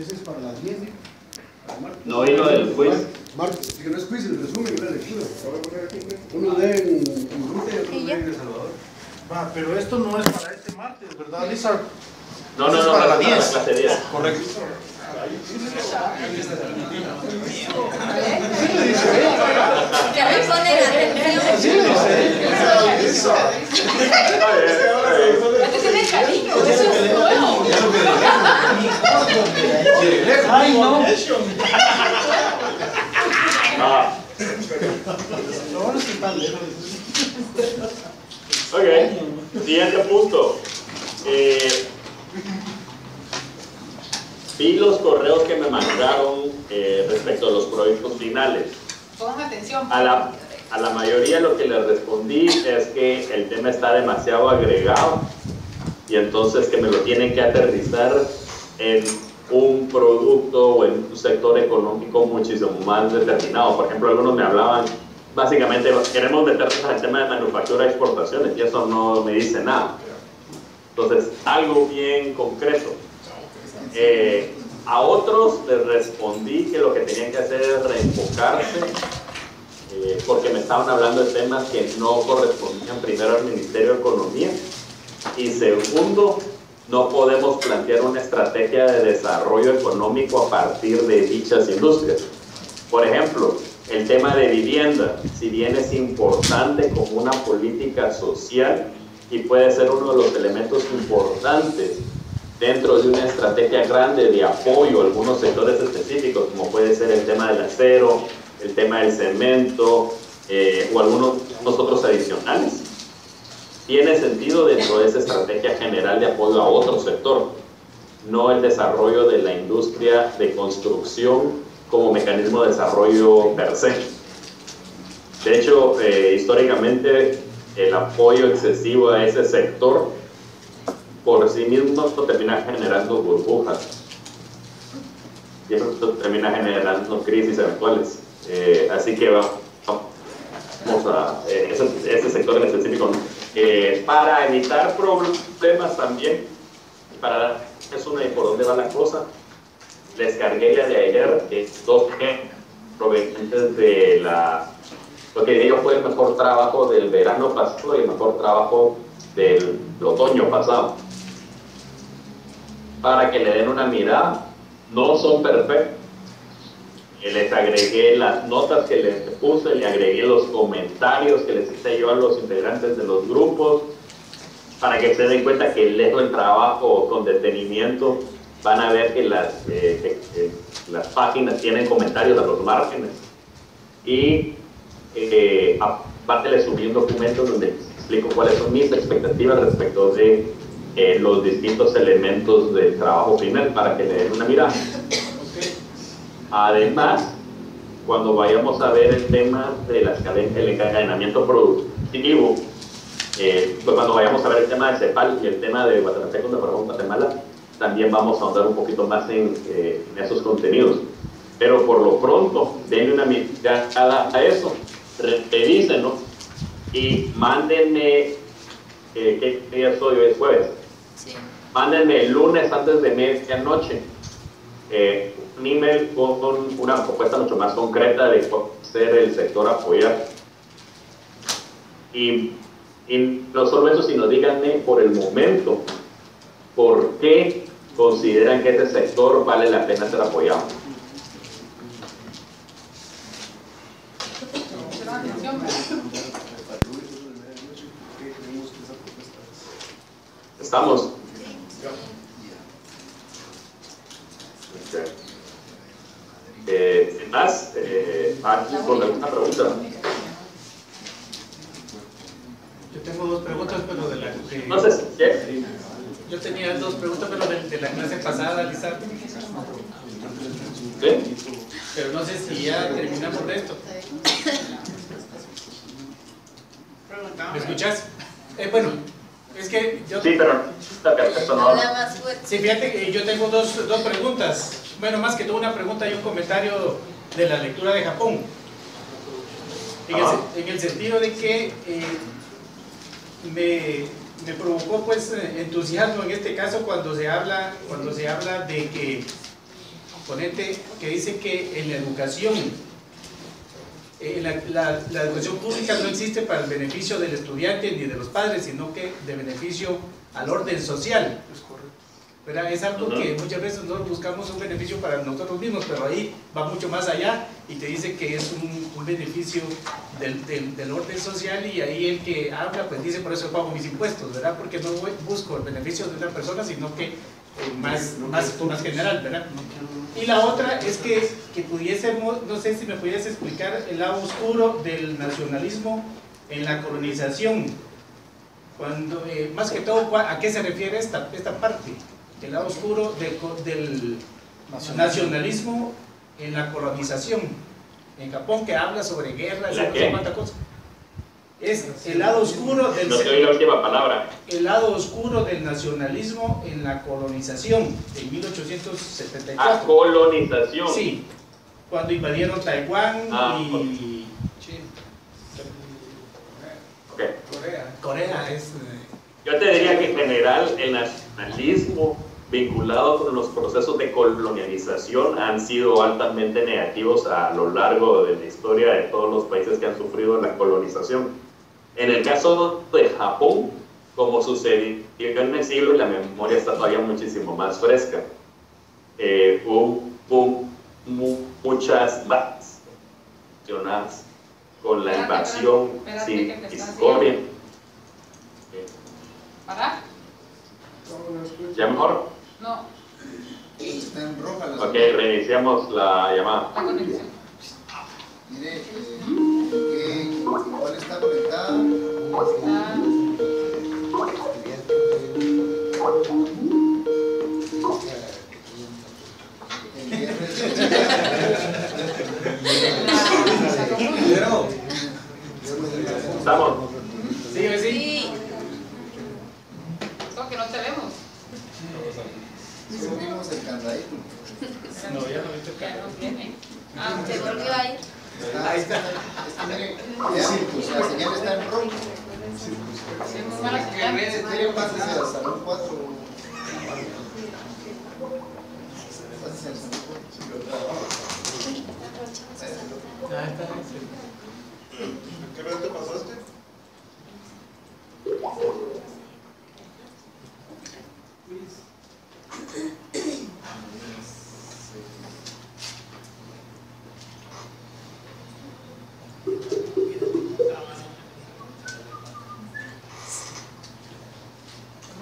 Ese es para las 10, ¿sí? No, y lo del quiz. Martes, que no es quiz, el resumen y la lectura. Uno lee en Ruta y otro lee en El Salvador. Va, pero esto no es para este martes, ¿verdad, Lizard? No, no, Es no, para la la 10. clase 10. Correcto. Que me ponen atención. Es que tienen cariño, eso es nuevo. Ay, no. Ah, Lo bueno es que está lejos. ok, siguiente punto. Vi los correos que me mandaron respecto a los proyectos finales. Pongan atención. A la mayoría lo que les respondí es que el tema está demasiado agregado y entonces que me lo tienen que aterrizar en un producto o en un sector económico muchísimo más determinado. Por ejemplo, algunos me hablaban, básicamente queremos meternos al tema de manufactura y exportaciones y eso no me dice nada. Entonces, algo bien concreto. A otros les respondí que lo que tenían que hacer es reenfocarse porque me estaban hablando de temas que no correspondían primero al Ministerio de Economía y segundo, no podemos plantear una estrategia de desarrollo económico a partir de dichas industrias. Por ejemplo, el tema de vivienda, si bien es importante como una política social y puede ser uno de los elementos importantes dentro de una estrategia grande de apoyo a algunos sectores específicos, como puede ser el tema del acero, el tema del cemento o algunos otros adicionales, tiene sentido dentro de esa estrategia general de apoyo a otro sector, no el desarrollo de la industria de construcción como mecanismo de desarrollo per se. De hecho, históricamente, el apoyo excesivo a ese sector por sí mismo termina generando burbujas y eso termina generando crisis eventuales. Así que vamos a ese sector en específico, para evitar problemas también, para darles una idea por dónde va la cosa, les cargué ya de ayer 2 provenientes de lo que yo fue el mejor trabajo del verano pasado y el mejor trabajo del otoño pasado, para que le den una mirada. No son perfectos, les agregué las notas que les puse, le agregué los comentarios que les hice yo a los integrantes de los grupos, para que se den cuenta que leyendo el trabajo con detenimiento van a ver que las páginas tienen comentarios a los márgenes y aparte les subí un documento donde explico cuáles son mis expectativas respecto de los distintos elementos del trabajo final para que le den una mirada. Además, cuando vayamos a ver el tema de el encadenamiento productivo, pues cuando vayamos a ver el tema de CEPAL y el tema de Guatemaltecos de Guatemala, también vamos a ahondar un poquito más en esos contenidos. Pero por lo pronto, denle una mirada a eso, revísenlo y mándenme, ¿qué día soy? Hoy es jueves. Sí. Mándenme el lunes antes de medianoche un email con una propuesta mucho más concreta de cuál ser el sector a apoyar. Y no solo eso, sino díganme por el momento por qué consideran que ese sector vale la pena ser apoyado. ¿Estamos? Sin más, ¿con alguna pregunta? Yo tengo 2 preguntas, pero de la que... No sé, ¿qué? Yo tenía 2 preguntas, pero de la clase pasada, Lisa. ¿Sí? Pero no sé si ya terminamos de esto. ¿Me escuchas? Bueno, es que yo... Sí, pero esto no... Habla más fuerte. Sí, fíjate que yo tengo dos preguntas. Bueno, más que todo una pregunta y un comentario de la lectura de Japón. En el sentido de que me provocó pues entusiasmo en este caso cuando se habla de que ponente que dice que en la educación, la educación pública no existe para el beneficio del estudiante ni de los padres, sino que de beneficio al orden social. Es correcto. ¿Verdad? Es algo que muchas veces nosotros buscamos un beneficio para nosotros mismos, pero ahí va mucho más allá y te dice que es un beneficio del orden social, y ahí el que habla pues dice: por eso pago mis impuestos, ¿verdad? Porque no busco el beneficio de una persona, sino que más general, ¿verdad? Y la otra es que pudiésemos, no sé si me pudieras explicar el lado oscuro del nacionalismo en la colonización. Cuando, más que todo, ¿a qué se refiere esta parte? El lado oscuro del nacionalismo en la colonización en Japón, que habla sobre guerras y no sé cuántas cosas. Es el lado oscuro del... No te oí la última palabra. El lado oscuro del nacionalismo en la colonización en 1874. Ah, colonización. Sí, cuando invadieron Taiwán y Okay. Corea es... Yo te diría que en general el nacionalismo vinculado con los procesos de colonialización han sido altamente negativos a lo largo de la historia de todos los países que han sufrido la colonización. En el caso de Japón, como sucedió en el siglo, la memoria está todavía muchísimo más fresca. Hubo muchas bajas relacionadas con la invasión historia. ¿Para? ¿Ya mejor? No, Está en roja la Ok, reiniciamos la llamada. la conexión. Mire, ¿cuál está conectada? ¿Estamos? Sí, sí. Sí. Solo que no te vemos. Subimos el candadito. No, ya no viste el Ya carro. no viene. Se volvió a ir. Ahí está. Mire, vean, la señal está en rojo. Sí, es muy mala señal. Si quiere, pásese al salón 4. Pásese al salón 4. Ahí está. ¿Qué vez te pasaste?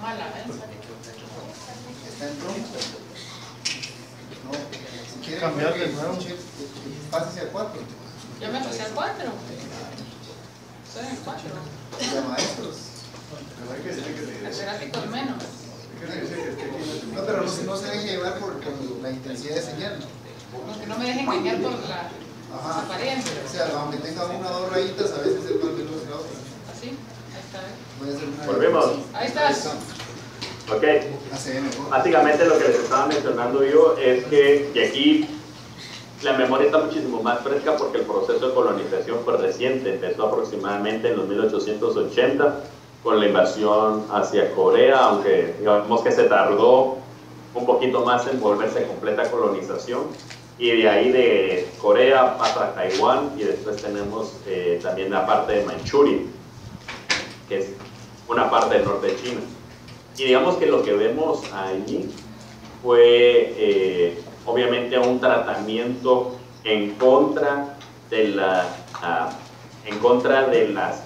Mala, Está en rojo. No, si quiere, Cambiarle de nuevo. pásese al 4. Ya me pasé al 4. Estoy en el 4. Ya maestros. El gráfico es menos. No, pero no se deje llevar por la intensidad de señal. No, que no me dejen engañar por la Ajá. apariencia. O sea, aunque tenga una o dos rayitas, a veces es más veloz que la otra. Así, ahí está. Voy a hacer una. Volvemos. Ahí estás. Ok. Hace mejor. Básicamente lo que les estaba mencionando yo es que, y aquí la memoria está muchísimo más fresca porque el proceso de colonización fue reciente, empezó aproximadamente en los 1880 con la invasión hacia Corea, aunque digamos que se tardó un poquito más en volverse completa colonización, y de ahí de Corea pasa a Taiwán, y después tenemos también la parte de Manchuria, que es una parte del norte de China. Y digamos que lo que vemos allí fue obviamente un tratamiento en contra de las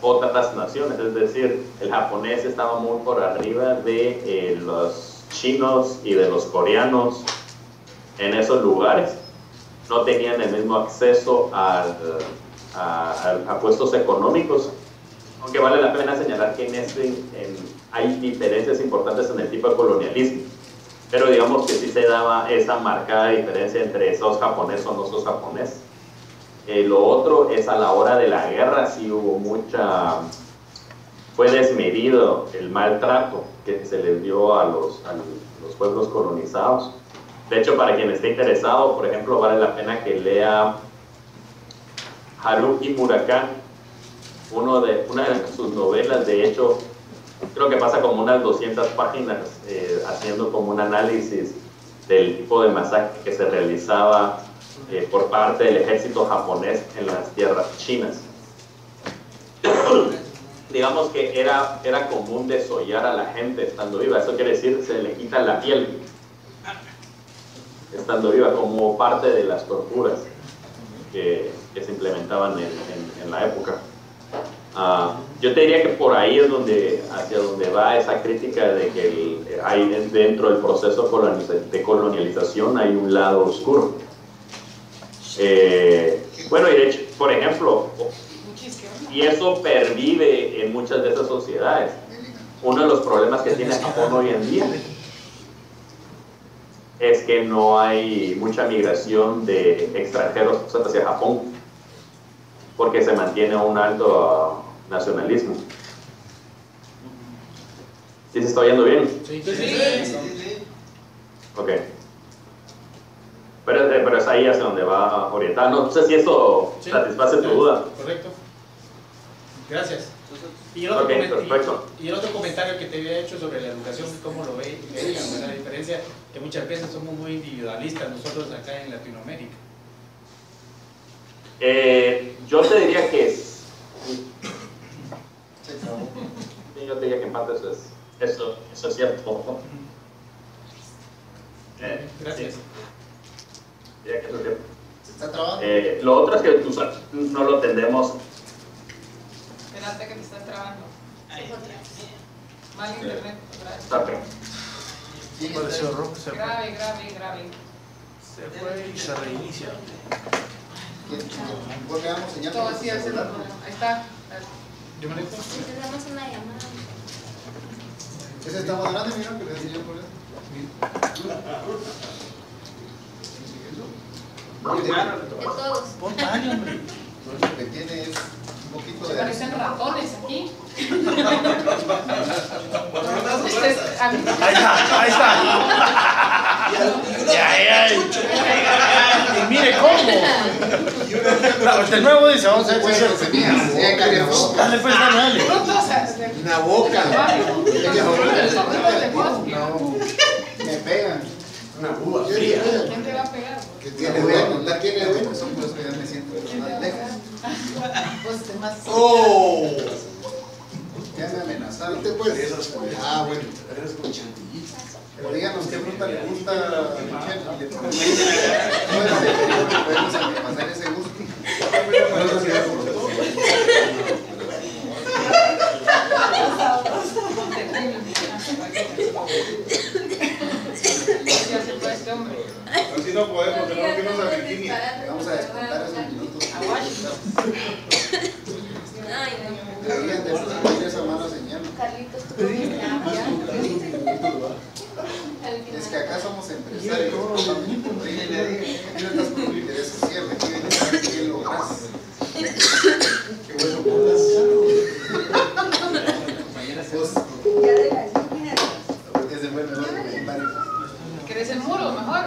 otras naciones, es decir, el japonés estaba muy por arriba de los chinos y de los coreanos en esos lugares. No tenían el mismo acceso a puestos económicos, aunque vale la pena señalar que hay diferencias importantes en el tipo de colonialismo, pero digamos que sí se daba esa marcada diferencia entre sos japonés o no sos japonés. Lo otro es a la hora de la guerra, sí hubo fue desmedido el maltrato que se les dio a los pueblos colonizados. De hecho, para quien esté interesado, por ejemplo, vale la pena que lea Haruki Murakami, una de sus novelas. De hecho, creo que pasa como unas 200 páginas haciendo como un análisis del tipo de masacre que se realizaba por parte del ejército japonés en las tierras chinas. Digamos que era común desollar a la gente estando viva. Eso quiere decir se le quita la piel estando viva, como parte de las torturas que se implementaban en la época. Yo te diría que por ahí es hacia donde va esa crítica de que hay dentro del proceso de colonialización hay un lado oscuro. Bueno, y de hecho, por ejemplo, y eso pervive en muchas de esas sociedades. Uno de los problemas que tiene Japón hoy en día es que no hay mucha migración de extranjeros hacia Japón, porque se mantiene un alto nacionalismo. ¿Sí se está oyendo bien? Sí. Ok. Pero es ahí hacia donde va orientar. No sé si eso satisface tu duda. Correcto. Gracias. Y el otro comentario que te había hecho sobre la educación, cómo lo veían, la diferencia que muchas veces somos muy individualistas nosotros acá en Latinoamérica. Yo te diría que yo te diría que en parte eso es cierto. Gracias. Sí. Diría que eso es cierto. ¿Se está trabando? Lo otro es que no lo tendemos. Espérate que te están trabando. Mal internet. Okay. Pareció rojo, se fue. Grave. Se fue y se reinicia. Volvemos a señal. Todo así hace el otro. Ahí está. ¿Yo me conecto? Tenemos una llamada. Ese está más grande, mira, que le enseñé por eso. De todos. Pon daño, hombre. Lo que tiene es un poquito Se de... parecen ratones aquí. Ahí está. Y mire cómo. De nuevo dice, vamos a ver si se dale pues, dale. Una boca. No. Me pegan. Una uva fría. ¿Quién te va a pegar? Que tiene, voy a contar quién es bueno, son por eso ya me siento más lejos. Pues te más. ¡Oh! Ya me amenazaron. Ah, bueno. Pero díganos qué fruta le gusta a Michelle y le ponemos. Podemos pasar ese gusto. Así no podemos, tenemos que irnos a Virginia. Vamos a descontar esos minutos. A Washington. Ay, no. Deberían de poner esa mala señal. Carlitos, tú Es que acá somos empresarios. Aquí no estás con un interés social, aquí vienes a ver qué logras. Qué bueno putas. Ya de la esquina. Porque se fue mejor comentario. ¿Querés el muro mejor?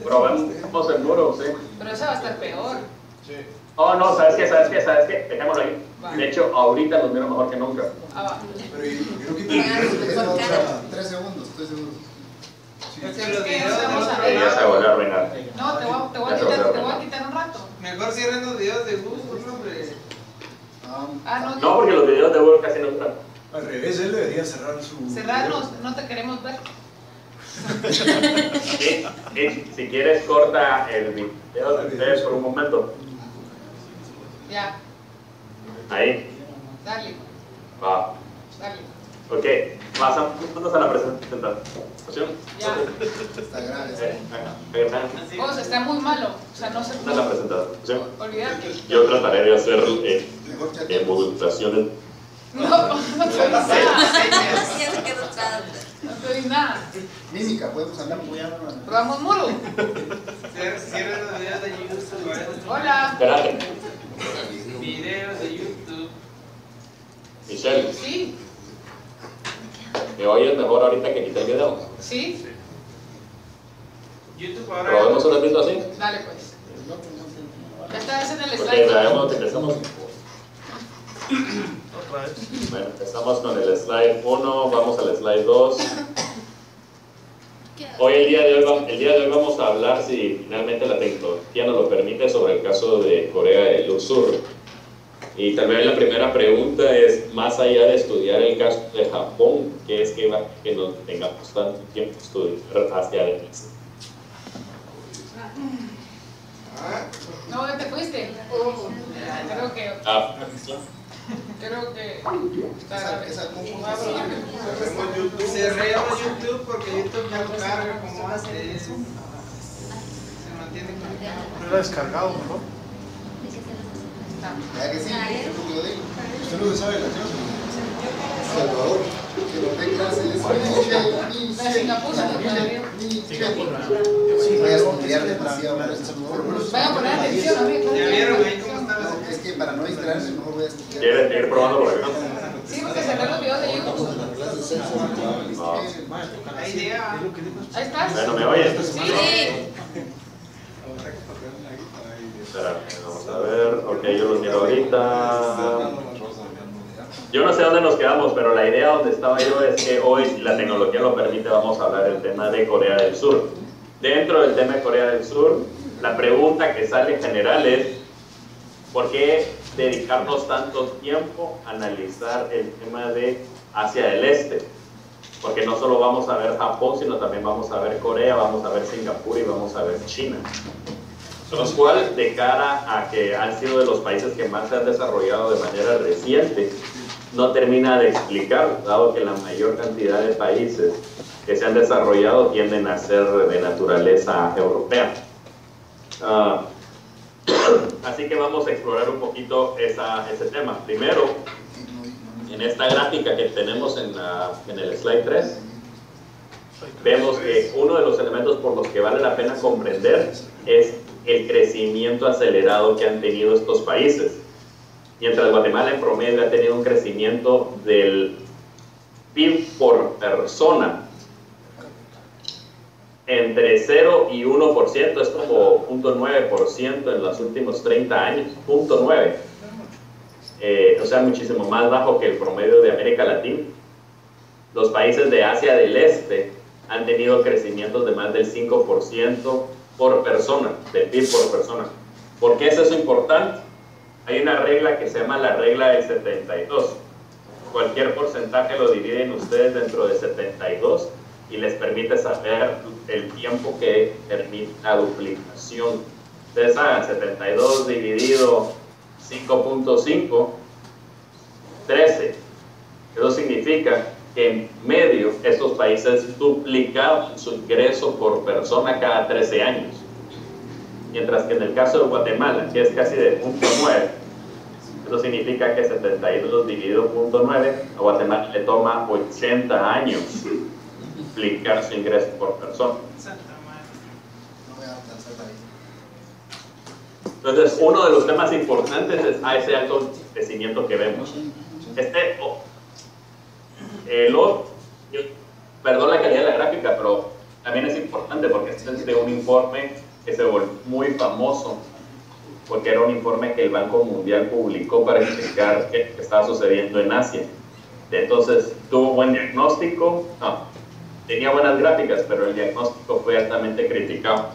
Probemos el muro, sí. Pero esa va a estar peor. Oh, no, ¿sabes qué? Dejémoslo ahí. De hecho, ahorita los miro mejor que nunca. Ah, va. Pero yo creo que 3 segundos, 3 segundos. Es que no vamos a Y ya se ver. volvió a arruinar. No, te voy a quitar un rato. Mejor cierren los videos de Google, hombre. Ah, no. No, porque los videos de Google casi no duran. Al revés, él debería cerrar su... Cerrarnos, no te queremos ver. Si quieres, corta el video de ustedes por un momento. Ya, Ahí. dale, Va. dale. Ok. Pasamos a la presentación. Ya. Está grave. Vos, está muy malo. O sea, no se Esta es la presentación. olvidarte. Yo trataré de hacer Mejor chatear. modulaciones. No te doy nada. Ya se quedó atrás. No te doy nada. Mímica, podemos andar muy Probamos muro. Cierren los videos de YouTube. Hola. Espérate. Videos de YouTube. Michelle, Sí, ¿me oyes mejor ahorita que quité el video? sí. YouTube ahora. ¿Probemos un ratito así? Dale, pues. Ya estás en el Ok, slide. veamos, empezamos. Otra vez. Bueno, empezamos con el slide 1, vamos al slide 2. ¿Qué? el día de hoy vamos a hablar, si finalmente la tecnología nos lo permite, sobre el caso de Corea del Sur. Y tal vez la primera pregunta es, más allá de estudiar el caso de Japón, ¿qué es que nos tengamos tanto tiempo estudiar hacia adelante? No, ya te fuiste. Creo que cerremos YouTube porque YouTube ya no carga como hace eso. Se mantiene conectado. ¿No lo ha descargado mejor? ¿Ya que sí? Yo digo. Usted no sabe la clase. Salvador, que lo ve clases. La Singapur se te puede Voy a estudiar demasiado. Vayan a poner atención a mí. ¿Ya vieron ahí cómo están las Es que para no distraerme, mejor voy a estudiar. ¿Quieres seguir probando por acá? Sí, porque cerré los videos de YouTube. Ahí llega. Ahí estás. Bueno, ¿me oyes? Sí. Espera, vamos a ver. Ok, yo los miro ahorita. Yo no sé dónde nos quedamos, pero la idea donde estaba yo es que hoy, si la tecnología lo permite, vamos a hablar del tema de Corea del Sur. Dentro del tema de Corea del Sur, la pregunta que sale en general es ¿por qué dedicarnos tanto tiempo a analizar el tema de Asia del Este? Porque no solo vamos a ver Japón, sino también vamos a ver Corea, vamos a ver Singapur y vamos a ver China. Los cuales, de cara a que han sido de los países que más se han desarrollado de manera reciente, no termina de explicar, dado que la mayor cantidad de países que se han desarrollado tienden a ser de naturaleza europea. Así que vamos a explorar un poquito ese tema. Primero, en esta gráfica que tenemos en el slide 3, vemos que uno de los elementos por los que vale la pena comprender es el crecimiento acelerado que han tenido estos países. Mientras Guatemala en promedio ha tenido un crecimiento del PIB por persona entre 0 y 1%, es como 0.9% en los últimos 30 años, 0.9%, o sea, muchísimo más bajo que el promedio de América Latina. Los países de Asia del Este han tenido crecimientos de más del 5% por persona, del PIB por persona. ¿Por qué es eso importante? Hay una regla que se llama la regla del 72. Cualquier porcentaje lo dividen ustedes dentro de 72 y les permite saber el tiempo que permite la duplicación. Ustedes hagan 72 dividido 5.5, 13. Eso significa que en medio estos países duplicaban su ingreso por persona cada 13 años. Mientras que en el caso de Guatemala, que es casi de 0.9, eso significa que 72 dividido 0.9, a Guatemala le toma 80 años duplicar su ingreso por persona. Entonces, uno de los temas importantes es a ese alto crecimiento que vemos. Perdón la calidad de la gráfica, pero también es importante porque este es de un informe que se volvió muy famoso, porque era un informe que el Banco Mundial publicó para explicar qué estaba sucediendo en Asia. Entonces, tuvo buen diagnóstico, tenía buenas gráficas, pero el diagnóstico fue altamente criticado.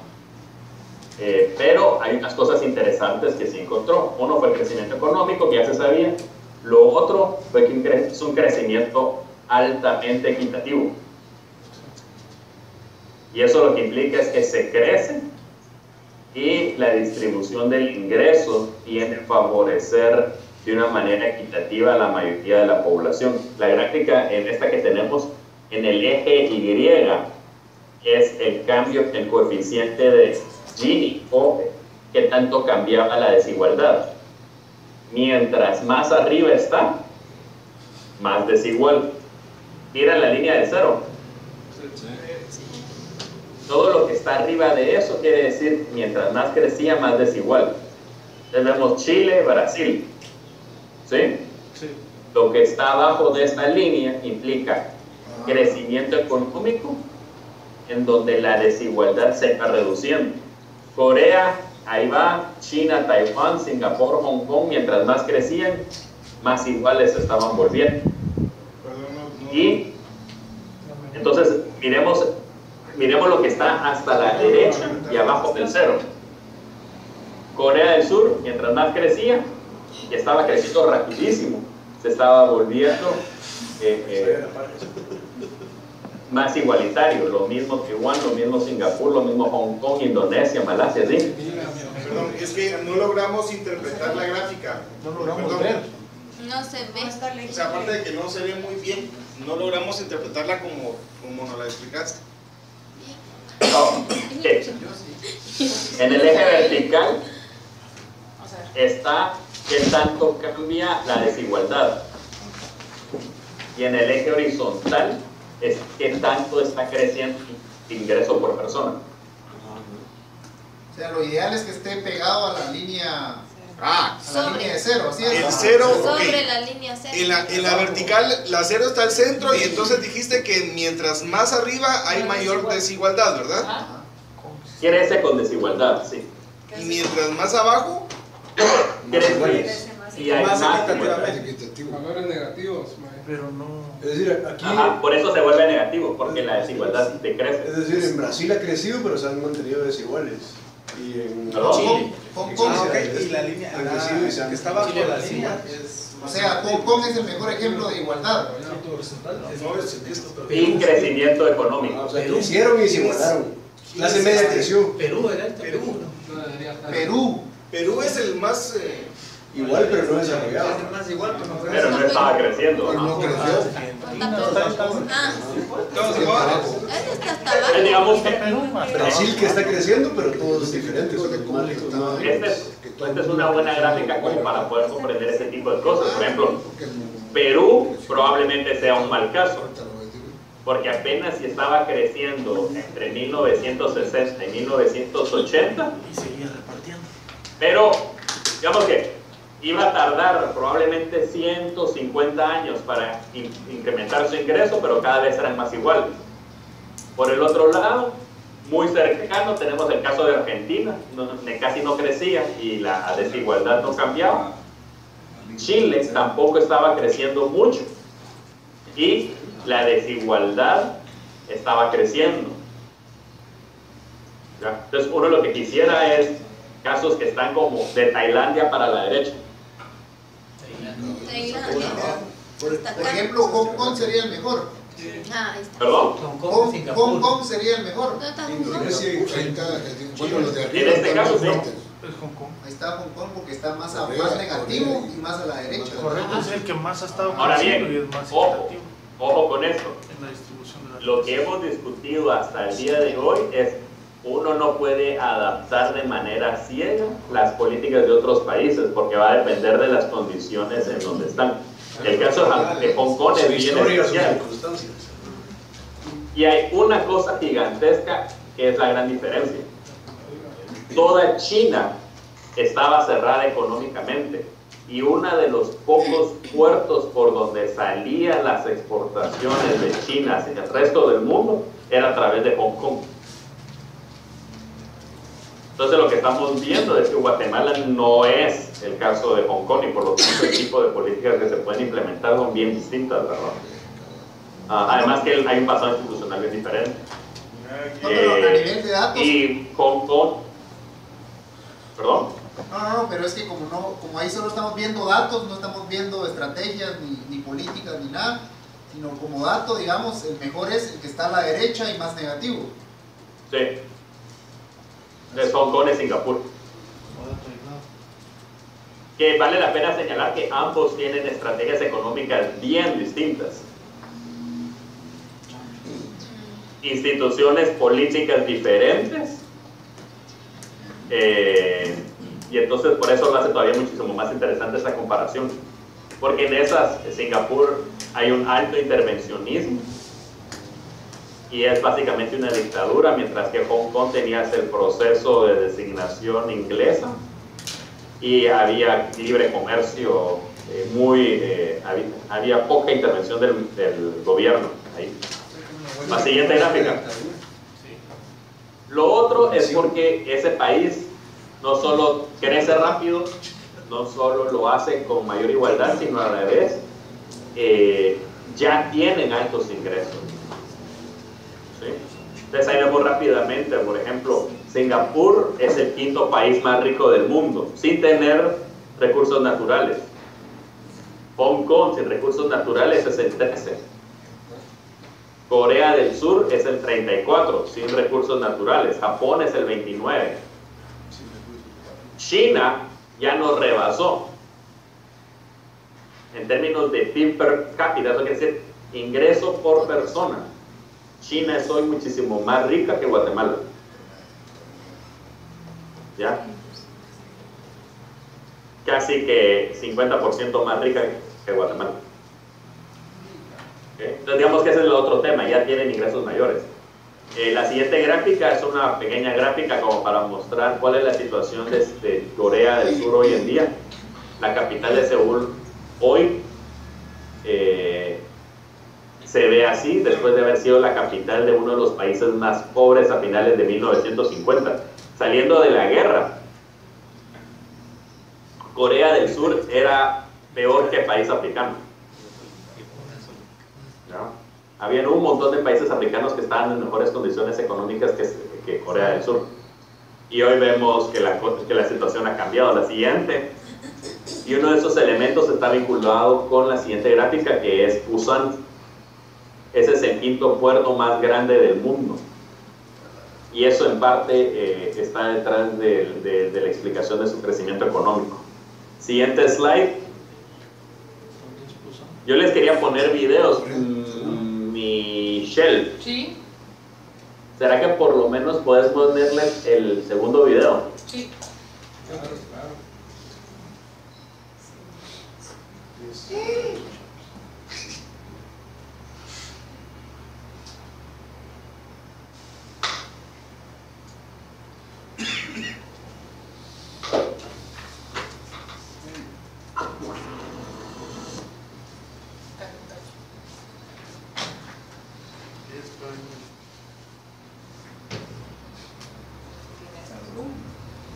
Pero hay unas cosas interesantes que se encontró. Uno fue el crecimiento económico, que ya se sabía. Lo otro fue que es un crecimiento altamente equitativo. Y eso lo que implica es que se crece y la distribución del ingreso tiende a favorecer de una manera equitativa a la mayoría de la población. La gráfica en esta que tenemos en el eje Y es el cambio, el coeficiente de Gini, o que tanto cambiaba la desigualdad. Mientras más arriba está, más desigual. Mira la línea de 0. Todo lo que está arriba de eso quiere decir, mientras más crecía, más desigual. Entonces vemos Chile, Brasil. ¿Sí? Sí. Lo que está abajo de esta línea implica crecimiento económico, en donde la desigualdad se va reduciendo. Corea, ahí va, China, Taiwán, Singapur, Hong Kong, mientras más crecían, más iguales se estaban volviendo. Y entonces miremos miremos lo que está hasta la derecha y abajo del cero. Corea del Sur, mientras más crecía, y estaba creciendo rapidísimo, se estaba volviendo más igualitario. Lo mismo Taiwán, lo mismo Singapur, lo mismo Hong Kong, Indonesia, Malasia, ¿sí? Perdón, es que no logramos interpretar la gráfica. No logramos Perdón. ver. No se ve. O sea, aparte de que no se ve muy bien, no logramos interpretarla como nos la explicaste. No. En el eje vertical está qué tanto cambia la desigualdad, y en el eje horizontal es qué tanto está creciendo el ingreso por persona. O sea, lo ideal es que esté pegado a la línea, Ah, a la línea de cero, ¿sí? el cero, Sobre ok. la línea cero. En la vertical, la cero está al centro y entonces dijiste que mientras más arriba hay mayor desigualdad, ¿verdad? Crece con desigualdad, sí. Y mientras más abajo, Crece y hay más desigualdad. Valores negativos, Pero no. es decir, aquí, Ajá, por eso se vuelve negativo, porque la desigualdad decrece. es decir, en Brasil ha crecido, pero se han mantenido desiguales. Y en Perdón. Hong Kong, Y la línea, han crecido y se han que está bajo Chile, la Brasil, línea es o sea, Hong Kong es el mejor ejemplo de igualdad. Y crecimiento económico. O sea, crecieron y se igualaron. Clase media creció. Perú era el Perú. Perú, Perú es el más... Igual, pero no desarrollado. es más igual, Pero no estaba creciendo. Pero no creció. Ah, Estamos iguales. ese está hasta abajo. Digamos que Brasil que está creciendo, pero todos diferentes. esta es una buena gráfica como para poder comprender ese tipo de cosas. Por ejemplo, Perú probablemente sea un mal caso, porque apenas si estaba creciendo entre 1960 y 1980, Y seguía repartiendo. pero digamos que iba a tardar probablemente 150 años para incrementar su ingreso, pero cada vez eran más iguales. Por el otro lado, muy cercano, tenemos el caso de Argentina, casi no crecía y la desigualdad no cambiaba. Chile tampoco estaba creciendo mucho y la desigualdad estaba creciendo. ¿Ya? Entonces uno lo que quisiera es casos que están como de Tailandia para la derecha. Tailandia. por ejemplo, Hong Kong sería el mejor. Ah, ahí está. ¿Perdón? Hong Kong, Hong Singapur. Kong sería el mejor. ¿Dónde está Hong Kong? Indonesia y Bueno, los de En arriba este están caso más sí. fuertes. Es Hong Kong. Ahí está Hong Kong porque está más Corea, negativo Corea. y más a la derecha. Correcto, es el que más ha estado Ahora creciendo y bien, es más ojo, equitativo ojo con esto. en la distribución de la Lo que hemos discutido hasta el día de hoy es uno no puede adaptar de manera ciega las políticas de otros países porque va a depender de las condiciones en donde están. El caso de Hong Kong es su bien historia, sus especial. circunstancias. Y hay una cosa gigantesca que es la gran diferencia. Toda China estaba cerrada económicamente y uno de los pocos puertos por donde salían las exportaciones de China hacia el resto del mundo era a través de Hong Kong. Entonces lo que estamos viendo es que Guatemala no es el caso de Hong Kong y por lo tanto el tipo de políticas que se pueden implementar son bien distintas, ¿verdad? Además que hay un pasado institucional bien diferente. No, pero a nivel de datos. Y Hong Kong, perdón, No, pero es que como ahí solo estamos viendo datos, no estamos viendo estrategias ni políticas ni nada, sino como dato, digamos, el mejor es el que está a la derecha y más negativo. sí, de Hong Kong y Singapur. Que vale la pena señalar que ambos tienen estrategias económicas bien distintas. Instituciones políticas diferentes. Y entonces por eso lo hace todavía muchísimo más interesante esta comparación. Porque en esas, en Singapur hay un alto intervencionismo y es básicamente una dictadura, mientras que Hong Kong tenías el proceso de designación inglesa y había libre comercio, había poca intervención del gobierno ahí. La siguiente gráfica. Lo otro es porque ese país no solo crece rápido, no solo lo hace con mayor igualdad, sino a la vez ya tienen altos ingresos. ¿Sí? Entonces ahí vemos rápidamente, por ejemplo, Singapur es el 5º país más rico del mundo, sin tener recursos naturales. Hong Kong, sin recursos naturales, es el 13. Corea del Sur es el 34, sin recursos naturales. Japón es el 29. China ya nos rebasó. En términos de PIB per cápita, eso quiere decir ingreso por persona. China es hoy muchísimo más rica que Guatemala. ¿Ya? Casi que 50% más rica que Guatemala. ¿Okay? Entonces digamos que ese es el otro tema, ya tienen ingresos mayores. La siguiente gráfica es una pequeña gráfica como para mostrar cuál es la situación de Corea del Sur hoy en día. La capital de Seúl hoy se ve así después de haber sido la capital de uno de los países más pobres a finales de 1950. Saliendo de la guerra, Corea del Sur era peor que país africano. ¿No? Había un montón de países africanos que estaban en mejores condiciones económicas que Corea del Sur. Y hoy vemos que la situación ha cambiado. La siguiente, y uno de esos elementos está vinculado con la siguiente gráfica, que es Busan. Ese es el 5º puerto más grande del mundo. Y eso en parte está detrás de la explicación de su crecimiento económico. Siguiente slide. Yo les quería poner videos. Michelle, Sí, ¿será que por lo menos puedes ponerles el segundo video? sí.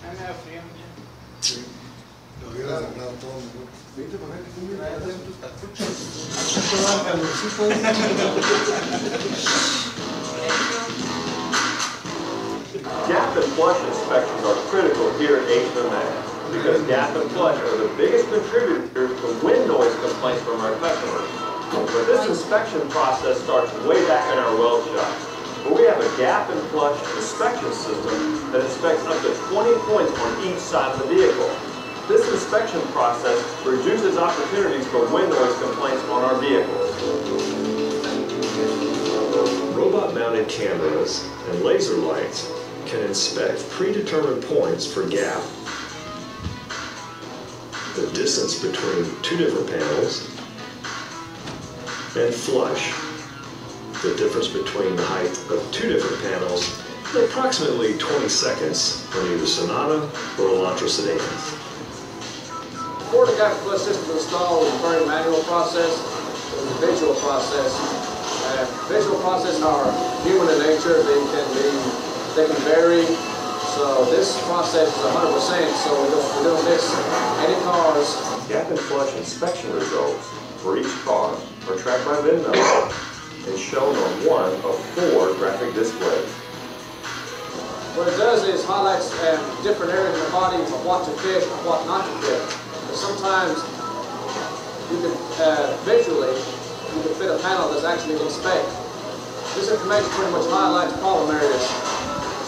Me da frío. Lo hubiera cerrado todo mejor. Vente para acá, que tú mira, ya tus cartuchos. Gap and flush inspections are critical here at HMA because gap and flush are the biggest contributors to wind noise complaints from our customers. But this inspection process starts way back in our weld shop, where we have a gap and flush inspection system that inspects up to 20 points on each side of the vehicle. This inspection process reduces opportunities for wind noise complaints on our vehicles. Robot-mounted cameras and laser lights can inspect predetermined points for gap, the distance between two different panels, and flush, the difference between the height of two different panels, in approximately 20 seconds on either Sonata or Elantra sedans. Before the gap flush system was installed, it was a very manual process. It was a visual process. Visual processes are human in nature. They can vary. So this process is 100%. So we don't miss any cars. Gap and flush inspection results for each car are tracked by VIN number and shown on one of 4 graphic displays. What it does is highlights different areas of the body of what to fit and what not to fit. But sometimes you can visually you can fit a panel that's actually in spec. This information pretty much highlights problem areas,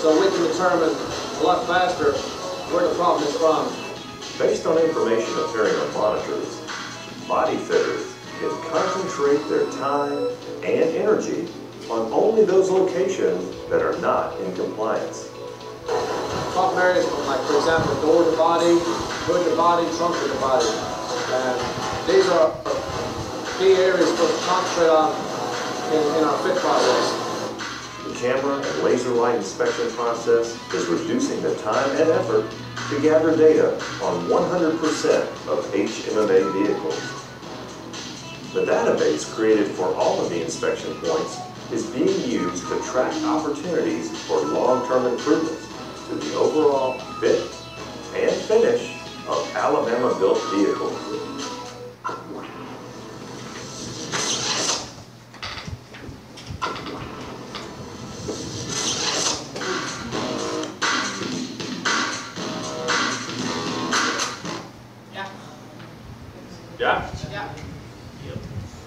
so we can determine a lot faster where the problem is from. Based on information appearing on monitors, body fitters can concentrate their time and energy on only those locations that are not in compliance. Problem areas from, like, for example, door to body, hood to body, trunk to the body. These are key areas for us to concentrate on in our fit process. The camera and laser light inspection process is reducing the time and effort to gather data on 100% of HMMA vehicles. The database created for all of the inspection points is being used to track opportunities for long-term improvements to the overall fit and finish of Alabama-built vehicles. ¿Ya?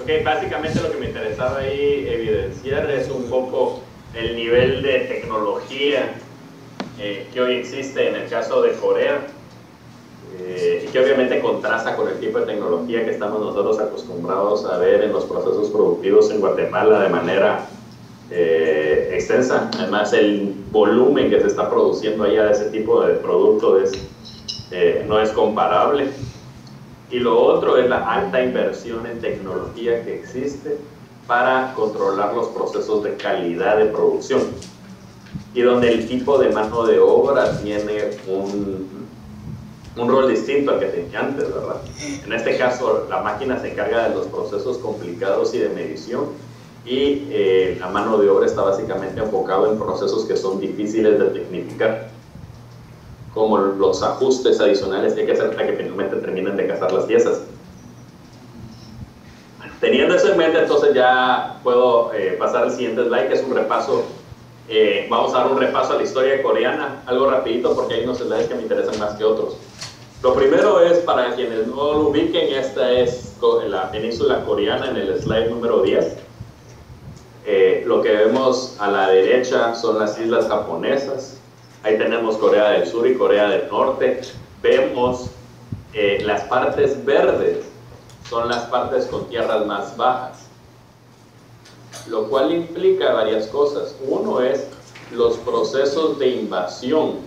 Ok, básicamente lo que me interesaba ahí evidenciar es un poco el nivel de tecnología que hoy existe en el caso de Corea, y que obviamente contrasta con el tipo de tecnología que estamos nosotros acostumbrados a ver en los procesos productivos en Guatemala de manera extensa. Además, el volumen que se está produciendo allá de ese tipo de producto no es comparable. Y lo otro es la alta inversión en tecnología que existe para controlar los procesos de calidad de producción, y donde el tipo de mano de obra tiene un rol distinto al que tenía antes, ¿verdad? En este caso, la máquina se encarga de los procesos complicados y de medición, y la mano de obra está básicamente enfocada en procesos que son difíciles de tecnificar, como los ajustes adicionales que hay que hacer para que finalmente terminen de cazar las piezas. Teniendo eso en mente, entonces ya puedo pasar al siguiente slide, que es un repaso. Vamos a dar un repaso a la historia coreana, algo rapidito porque hay unos slides que me interesan más que otros. Lo primero es, para quienes no lo ubiquen, esta es la península coreana en el slide número 10. Lo que vemos a la derecha son las islas japonesas. Ahí tenemos Corea del Sur y Corea del Norte. Vemos las partes verdes, son las partes con tierras más bajas, lo cual implica varias cosas. Uno es, los procesos de invasión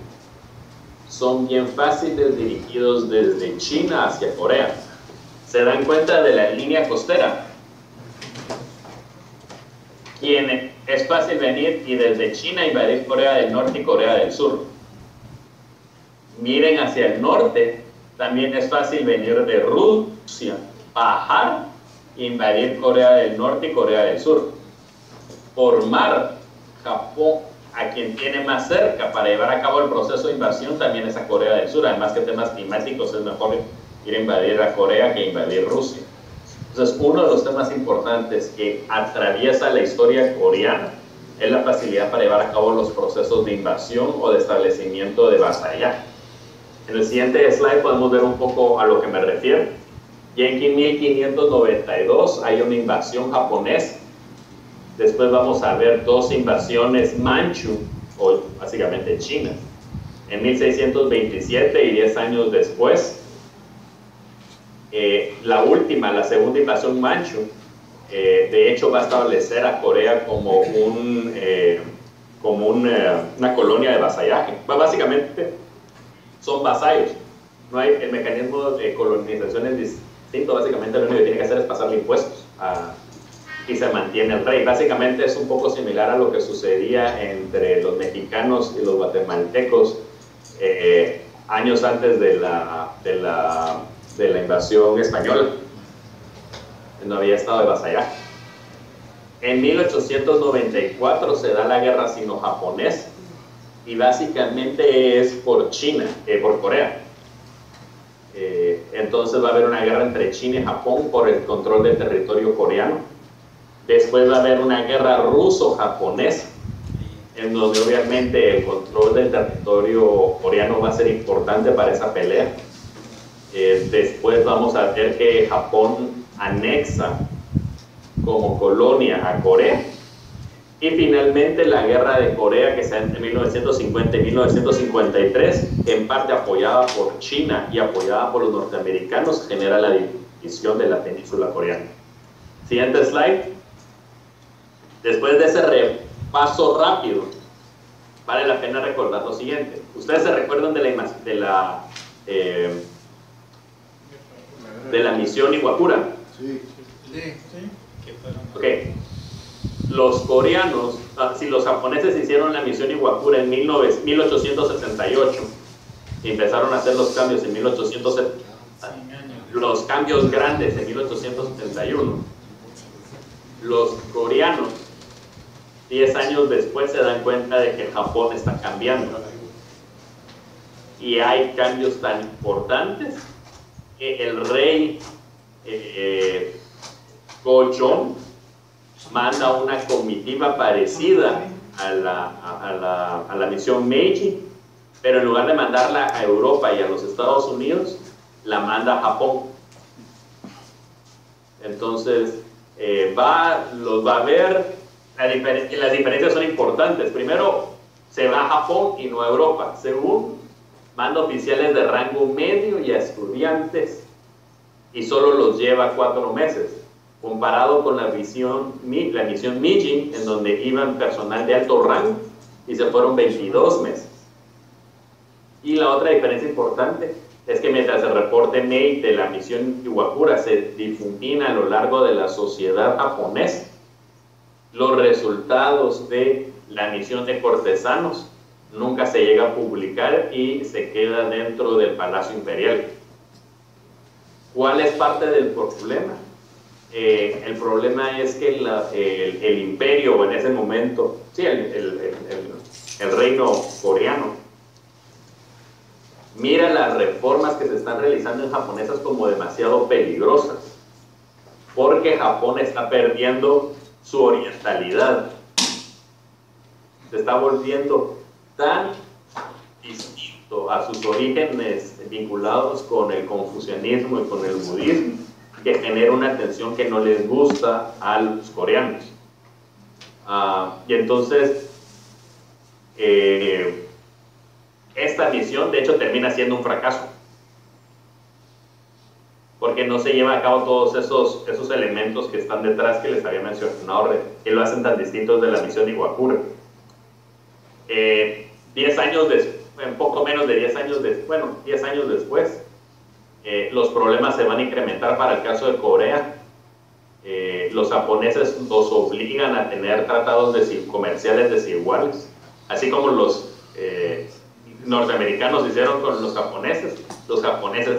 son bien fáciles dirigidos desde China hacia Corea. ¿Se dan cuenta de la línea costera? Es fácil venir y desde China invadir Corea del Norte y Corea del Sur. Miren hacia el norte, también es fácil venir de Rusia, bajar e invadir Corea del Norte y Corea del Sur. Por mar, Japón, a quien tiene más cerca para llevar a cabo el proceso de invasión, también es a Corea del Sur. Además, que temas climáticos, es mejor ir a invadir a Corea que invadir Rusia. Entonces, uno de los temas importantes que atraviesa la historia coreana es la facilidad para llevar a cabo los procesos de invasión o de establecimiento de vasallaje. En el siguiente slide podemos ver un poco a lo que me refiero. Ya en 1592 hay una invasión japonesa. Después vamos a ver dos invasiones manchu, o básicamente chinas. En 1627 y 10 años después, la segunda invasión manchu, de hecho va a establecer a Corea como una colonia de vasallaje. Básicamente son vasallos. No hay, el mecanismo de colonización es distinto. Básicamente lo único que tiene que hacer es pasarle impuestos y se mantiene el rey. Básicamente es un poco similar a lo que sucedía entre los mexicanos y los guatemaltecos años antes de la invasión española. No había estado de vasallaje. En 1894 se da la guerra sino-japonesa, y básicamente es por Corea. Entonces va a haber una guerra entre China y Japón por el control del territorio coreano. Después va a haber una guerra ruso-japonesa, en donde obviamente el control del territorio coreano va a ser importante para esa pelea. Después vamos a ver que Japón anexa como colonia a Corea. Y finalmente la guerra de Corea, que se da entre 1950 y 1953, en parte apoyada por China y apoyada por los norteamericanos, genera la división de la península coreana. Siguiente slide. Después de ese repaso rápido, vale la pena recordar lo siguiente. ¿Ustedes se recuerdan de la misión Iwakura? Sí. Ok. Los coreanos, los japoneses hicieron la misión Iwakura en 1878 y empezaron a hacer los cambios en 1870, los cambios grandes en 1871. Los coreanos, 10 años después, se dan cuenta de que Japón está cambiando y hay cambios tan importantes que el rey Gojong manda una comitiva parecida a la misión Meiji, pero en lugar de mandarla a Europa y a los Estados Unidos, la manda a Japón. Entonces, los va a ver, y las diferencias son importantes. Primero, se va a Japón y no a Europa. Según manda oficiales de rango medio y a estudiantes, y solo los lleva 4 meses, comparado con la misión Mijin, en donde iban personal de alto rango y se fueron 22 meses. Y la otra diferencia importante es que mientras el reporte Mei de la misión Iwakura se difumina a lo largo de la sociedad japonesa, los resultados de la misión de cortesanos nunca se llega a publicar y se queda dentro del Palacio Imperial. ¿Cuál es parte del problema? El problema es que el imperio, en ese momento, sí, el reino coreano, mira las reformas que se están realizando en japonesas como demasiado peligrosas, porque Japón está perdiendo su orientalidad, se está volviendo tan distinto a sus orígenes vinculados con el confucianismo y con el budismo, que genera una tensión que no les gusta a los coreanos. Y entonces esta misión de hecho termina siendo un fracaso, porque no se lleva a cabo todos esos elementos que están detrás que les había mencionado, que lo hacen tan distintos de la misión de Iwakura. 10 años después, un poco menos de 10 años después, 10 años después, los problemas se van a incrementar para el caso de Corea. Los japoneses los obligan a tener tratados comerciales desiguales, así como los norteamericanos hicieron con los japoneses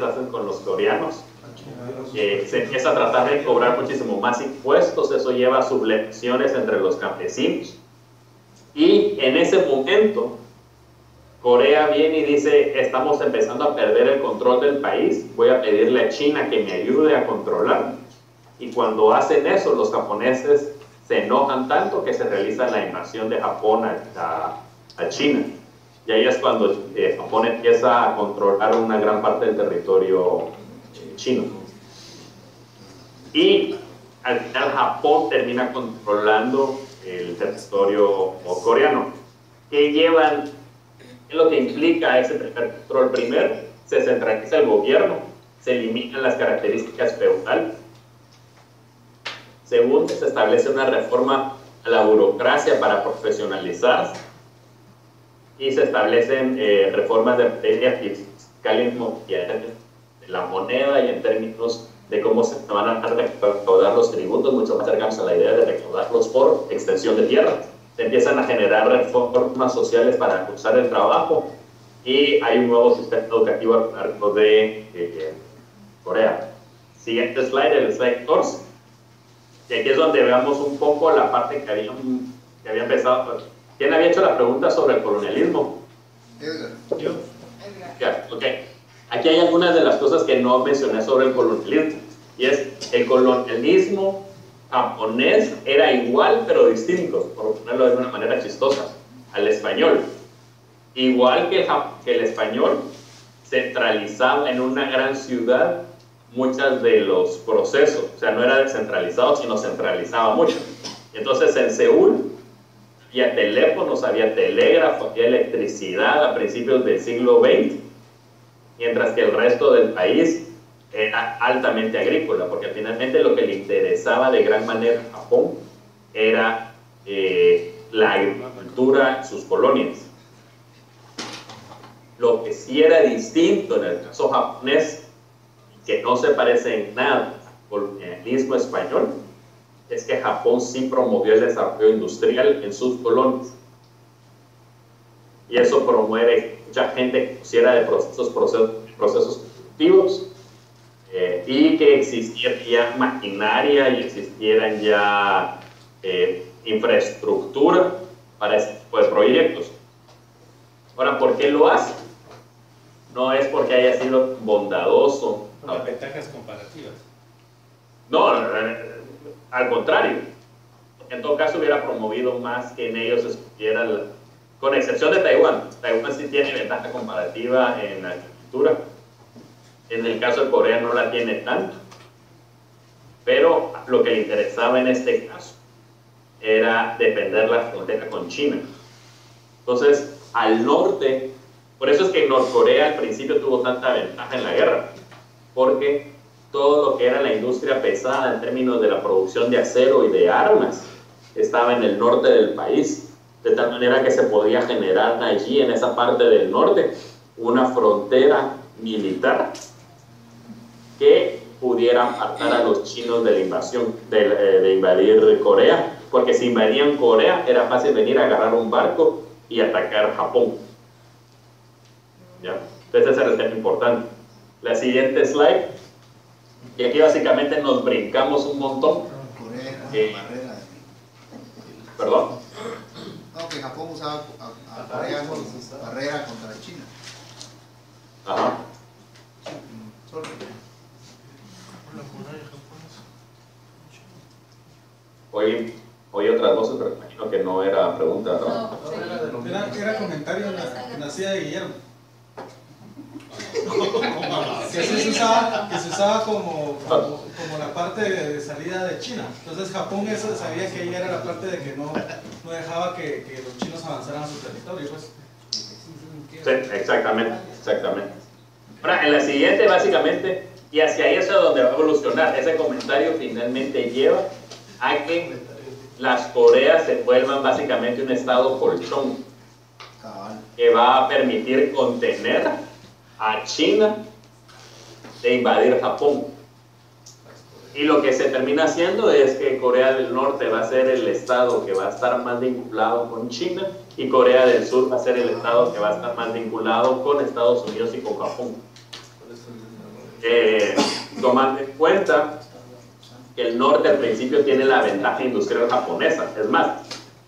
hacen con los coreanos. Se empieza a tratar de cobrar muchísimo más impuestos, eso lleva a sublevaciones entre los campesinos, y en ese momento Corea viene y dice: estamos empezando a perder el control del país, voy a pedirle a China que me ayude a controlar. Y cuando hacen eso, los japoneses se enojan tanto que se realiza la invasión de Japón a China. Y ahí es cuando Japón empieza a controlar una gran parte del territorio chino. Y al final Japón termina controlando el territorio coreano. ¿Qué es lo que implica ese primer control? Primero, se centraliza el gobierno, se eliminan las características feudales. Segundo, se establece una reforma a la burocracia para profesionalizarse. Y se establecen reformas de materia fiscal y de la moneda, y en términos de cómo se van a recaudar los tributos, mucho más cercanos a la idea de recaudarlos por extensión de tierras. Se empiezan a generar reformas sociales para impulsar el trabajo, y hay un nuevo sistema educativo a lo largo de Corea. Siguiente slide, el slide 14. Y aquí es donde veamos un poco la parte que había empezado. ¿Quién había hecho la pregunta sobre el colonialismo? Edgar. Yo. Ya, ok. Aquí hay algunas de las cosas que no mencioné sobre el colonialismo, y es el colonialismo japonés era igual pero distinto, por ponerlo de una manera chistosa, al español. Igual que el español centralizaba en una gran ciudad muchos de los procesos, o sea, no era descentralizado, sino centralizaba mucho. Entonces en Seúl había teléfonos, había telégrafo, había electricidad a principios del siglo XX, mientras que el resto del país era altamente agrícola, porque finalmente lo que le interesaba de gran manera a Japón era la agricultura en sus colonias. Lo que sí era distinto en el caso japonés, que no se parece en nada al colonialismo español, es que Japón sí promovió el desarrollo industrial en sus colonias. Y eso promueve que mucha gente conociera de procesos productivos, y que existiera ya maquinaria y existieran ya infraestructura para ese tipo de proyectos. Ahora, ¿por qué lo hace? No es porque haya sido bondadoso. Por las ventajas comparativas. No, al contrario. En todo caso hubiera promovido más que en ellos estuvieran, con excepción de Taiwán. Taiwán sí tiene ventaja comparativa en la agricultura. En el caso de Corea no la tiene tanto. pero lo que le interesaba en este caso era defender la frontera con China. Entonces, al norte, por eso es que Norcorea al principio tuvo tanta ventaja en la guerra, porque todo lo que era la industria pesada en términos de la producción de acero y de armas estaba en el norte del país, de tal manera que se podía generar allí, en esa parte del norte, una frontera militar que pudiera apartar a los chinos de la invasión, de invadir Corea, porque si invadían Corea era fácil venir a agarrar un barco y atacar Japón. ¿Ya? Entonces ese era el tema importante. La siguiente slide, y aquí básicamente nos brincamos un montón. Barrera. ¿Perdón? No, que Japón usaba a Corea como barrera contra China. Ajá. Oí otras voces, pero imagino que no era pregunta, ¿no? Era comentario en la silla de Guillermo. Que se usaba como la parte de salida de China. Entonces Japón eso sabía que ahí era la parte de que no dejaba que los chinos avanzaran a su territorio, pues. Sí, exactamente. Ahora, en la siguiente, básicamente, y hacia ahí es donde va a evolucionar, ese comentario finalmente lleva a que las Coreas se vuelvan básicamente un estado colchón que va a permitir contener a China de invadir Japón. Y lo que se termina haciendo es que Corea del Norte va a ser el estado que va a estar más vinculado con China y Corea del Sur va a ser el estado que va a estar más vinculado con Estados Unidos y con Japón. Tomando en cuenta que el norte al principio tiene la ventaja industrial japonesa. Es más,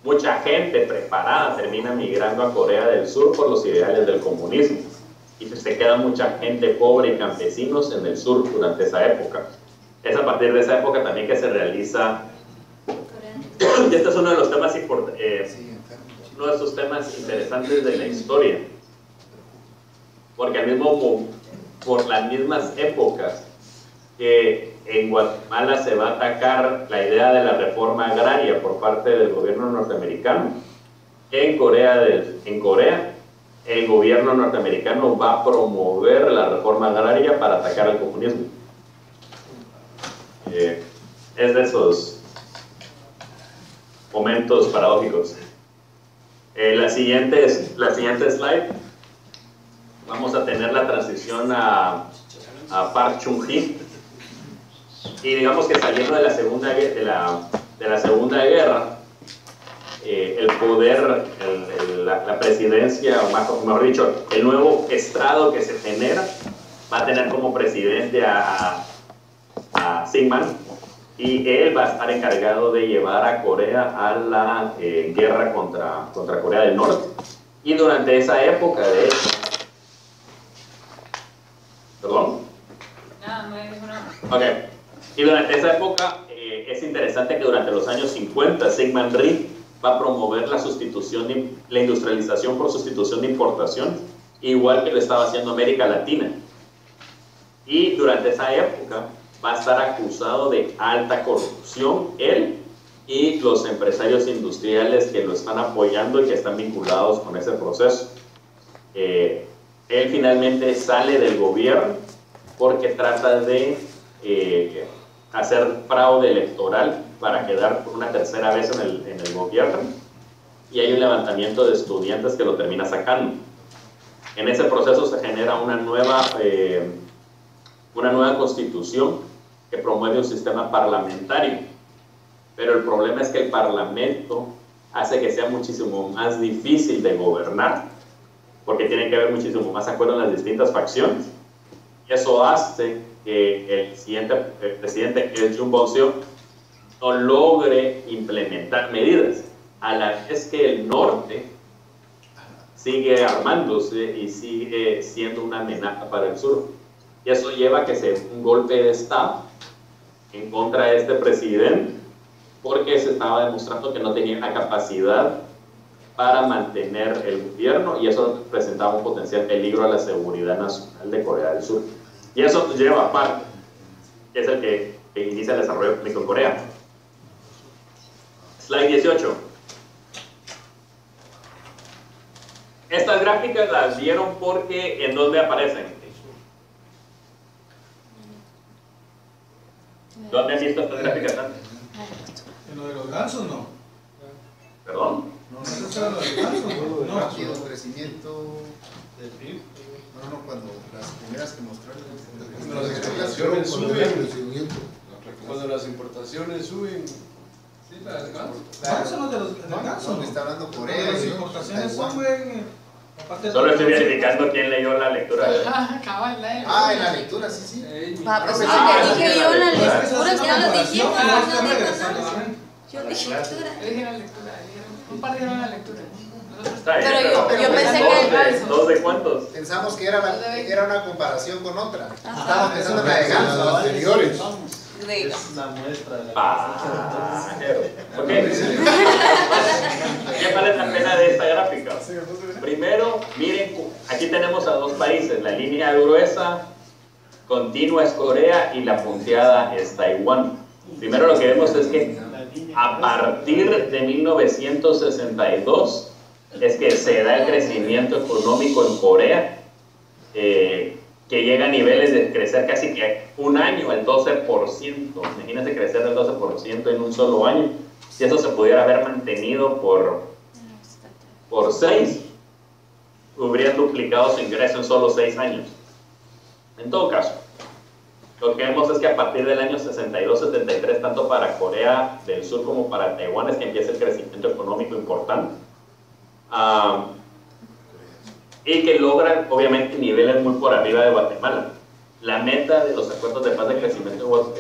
mucha gente preparada termina migrando a Corea del Sur por los ideales del comunismo. Y se queda mucha gente pobre y campesinos en el sur durante esa época. Es a partir de esa época también que se realiza, y este es uno de los temas uno de esos temas interesantes de la historia, porque al mismo por las mismas épocas que en Guatemala se va a atacar la idea de la reforma agraria por parte del gobierno norteamericano, en Corea el gobierno norteamericano va a promover la reforma agraria para atacar al comunismo. Es de esos momentos paradójicos. La siguiente slide, vamos a tener la transición a Park Chung-hee, y digamos que saliendo de la Segunda Guerra, el poder, la presidencia, o mejor dicho, el nuevo estrado que se genera, va a tener como presidente a Syngman, y él va a estar encargado de llevar a Corea a la guerra contra Corea del Norte. Y durante esa época, de hecho, ¿perdón? No dijo nada. Ok. Y durante esa época es interesante que durante los años 50 Syngman Rhee va a promover la industrialización por sustitución de importación, igual que lo estaba haciendo América Latina. Y durante esa época va a estar acusado de alta corrupción él y los empresarios industriales que lo están apoyando y que están vinculados con ese proceso. Él finalmente sale del gobierno porque trata de hacer fraude electoral para quedar por una tercera vez en el gobierno, y hay un levantamiento de estudiantes que lo termina sacando. En ese proceso se genera una nueva constitución que promueve un sistema parlamentario, pero el problema es que el parlamento hace que sea muchísimo más difícil de gobernar, porque tiene que haber muchísimo más acuerdo en las distintas facciones, y eso hace que el siguiente presidente, que es Yoon Bong-seok, no logre implementar medidas, a la vez que el norte sigue armándose y sigue siendo una amenaza para el sur. Y eso lleva a que se dé un golpe de Estado en contra de este presidente, porque se estaba demostrando que no tenía la capacidad para mantener el gobierno, y eso presentaba un potencial peligro a la seguridad nacional de Corea del Sur. Y eso lleva a Park, que es el que que inicia el desarrollo económico en Corea. Slide 18. Estas gráficas las vieron porque ¿en dónde aparecen? ¿Dónde han visto estas gráficas antes? En lo de los gansos, no. ¿Perdón? No se trata de lo de los gansos, no. Rápido crecimiento del PIB. No, cuando las primeras que mostraron. Cuando las exportaciones suben. Cuando las importaciones suben. Sí, las gansos. No, eso no es de los gansos. No, está hablando Corea. Las importaciones suben. Solo estoy verificando quién leyó la lectura. Cabal, en la lectura, sí. Va, pues eso que dije yo, la lectura estaba diciendo. Yo dije lectura. Yo dije la lectura, un par dijeron la lectura. Pero yo pensé que... ¿Dos de cuántos? Pensamos que era una comparación con otra. Estábamos pensando en la de ganso. Las anteriores. Es la muestra de la Ok. ¿Qué vale la pena de esta gráfica? Primero, miren, aquí tenemos a dos países. La línea gruesa continua es Corea y la punteada es Taiwán. Primero lo que vemos es que a partir de 1962 es que se da el crecimiento económico en Corea, que llega a niveles de crecer casi que un año, el 12%. Imagínense crecer el 12% en un solo año. Si eso se pudiera haber mantenido por 6, hubieran duplicado su ingreso en solo 6 años. En todo caso, lo que vemos es que a partir del año 62-73, tanto para Corea del Sur como para Taiwán, es que empieza el crecimiento económico importante. Y que logran, obviamente, niveles muy por arriba de Guatemala. La meta de los acuerdos de paz de crecimiento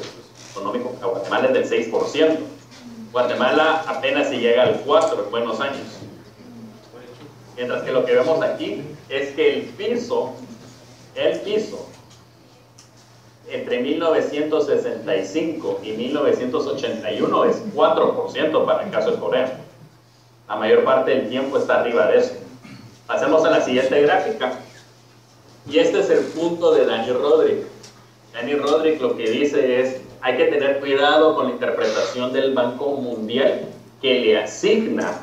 económico a Guatemala es del 6%. Guatemala apenas si llega al 4% en buenos años. Mientras que lo que vemos aquí es que el piso entre 1965 y 1981 es 4% para el caso de Corea. La mayor parte del tiempo está arriba de eso. Pasemos a la siguiente gráfica. Y este es el punto de Danny Rodrik. Danny Rodrik lo que dice es: hay que tener cuidado con la interpretación del Banco Mundial que le asigna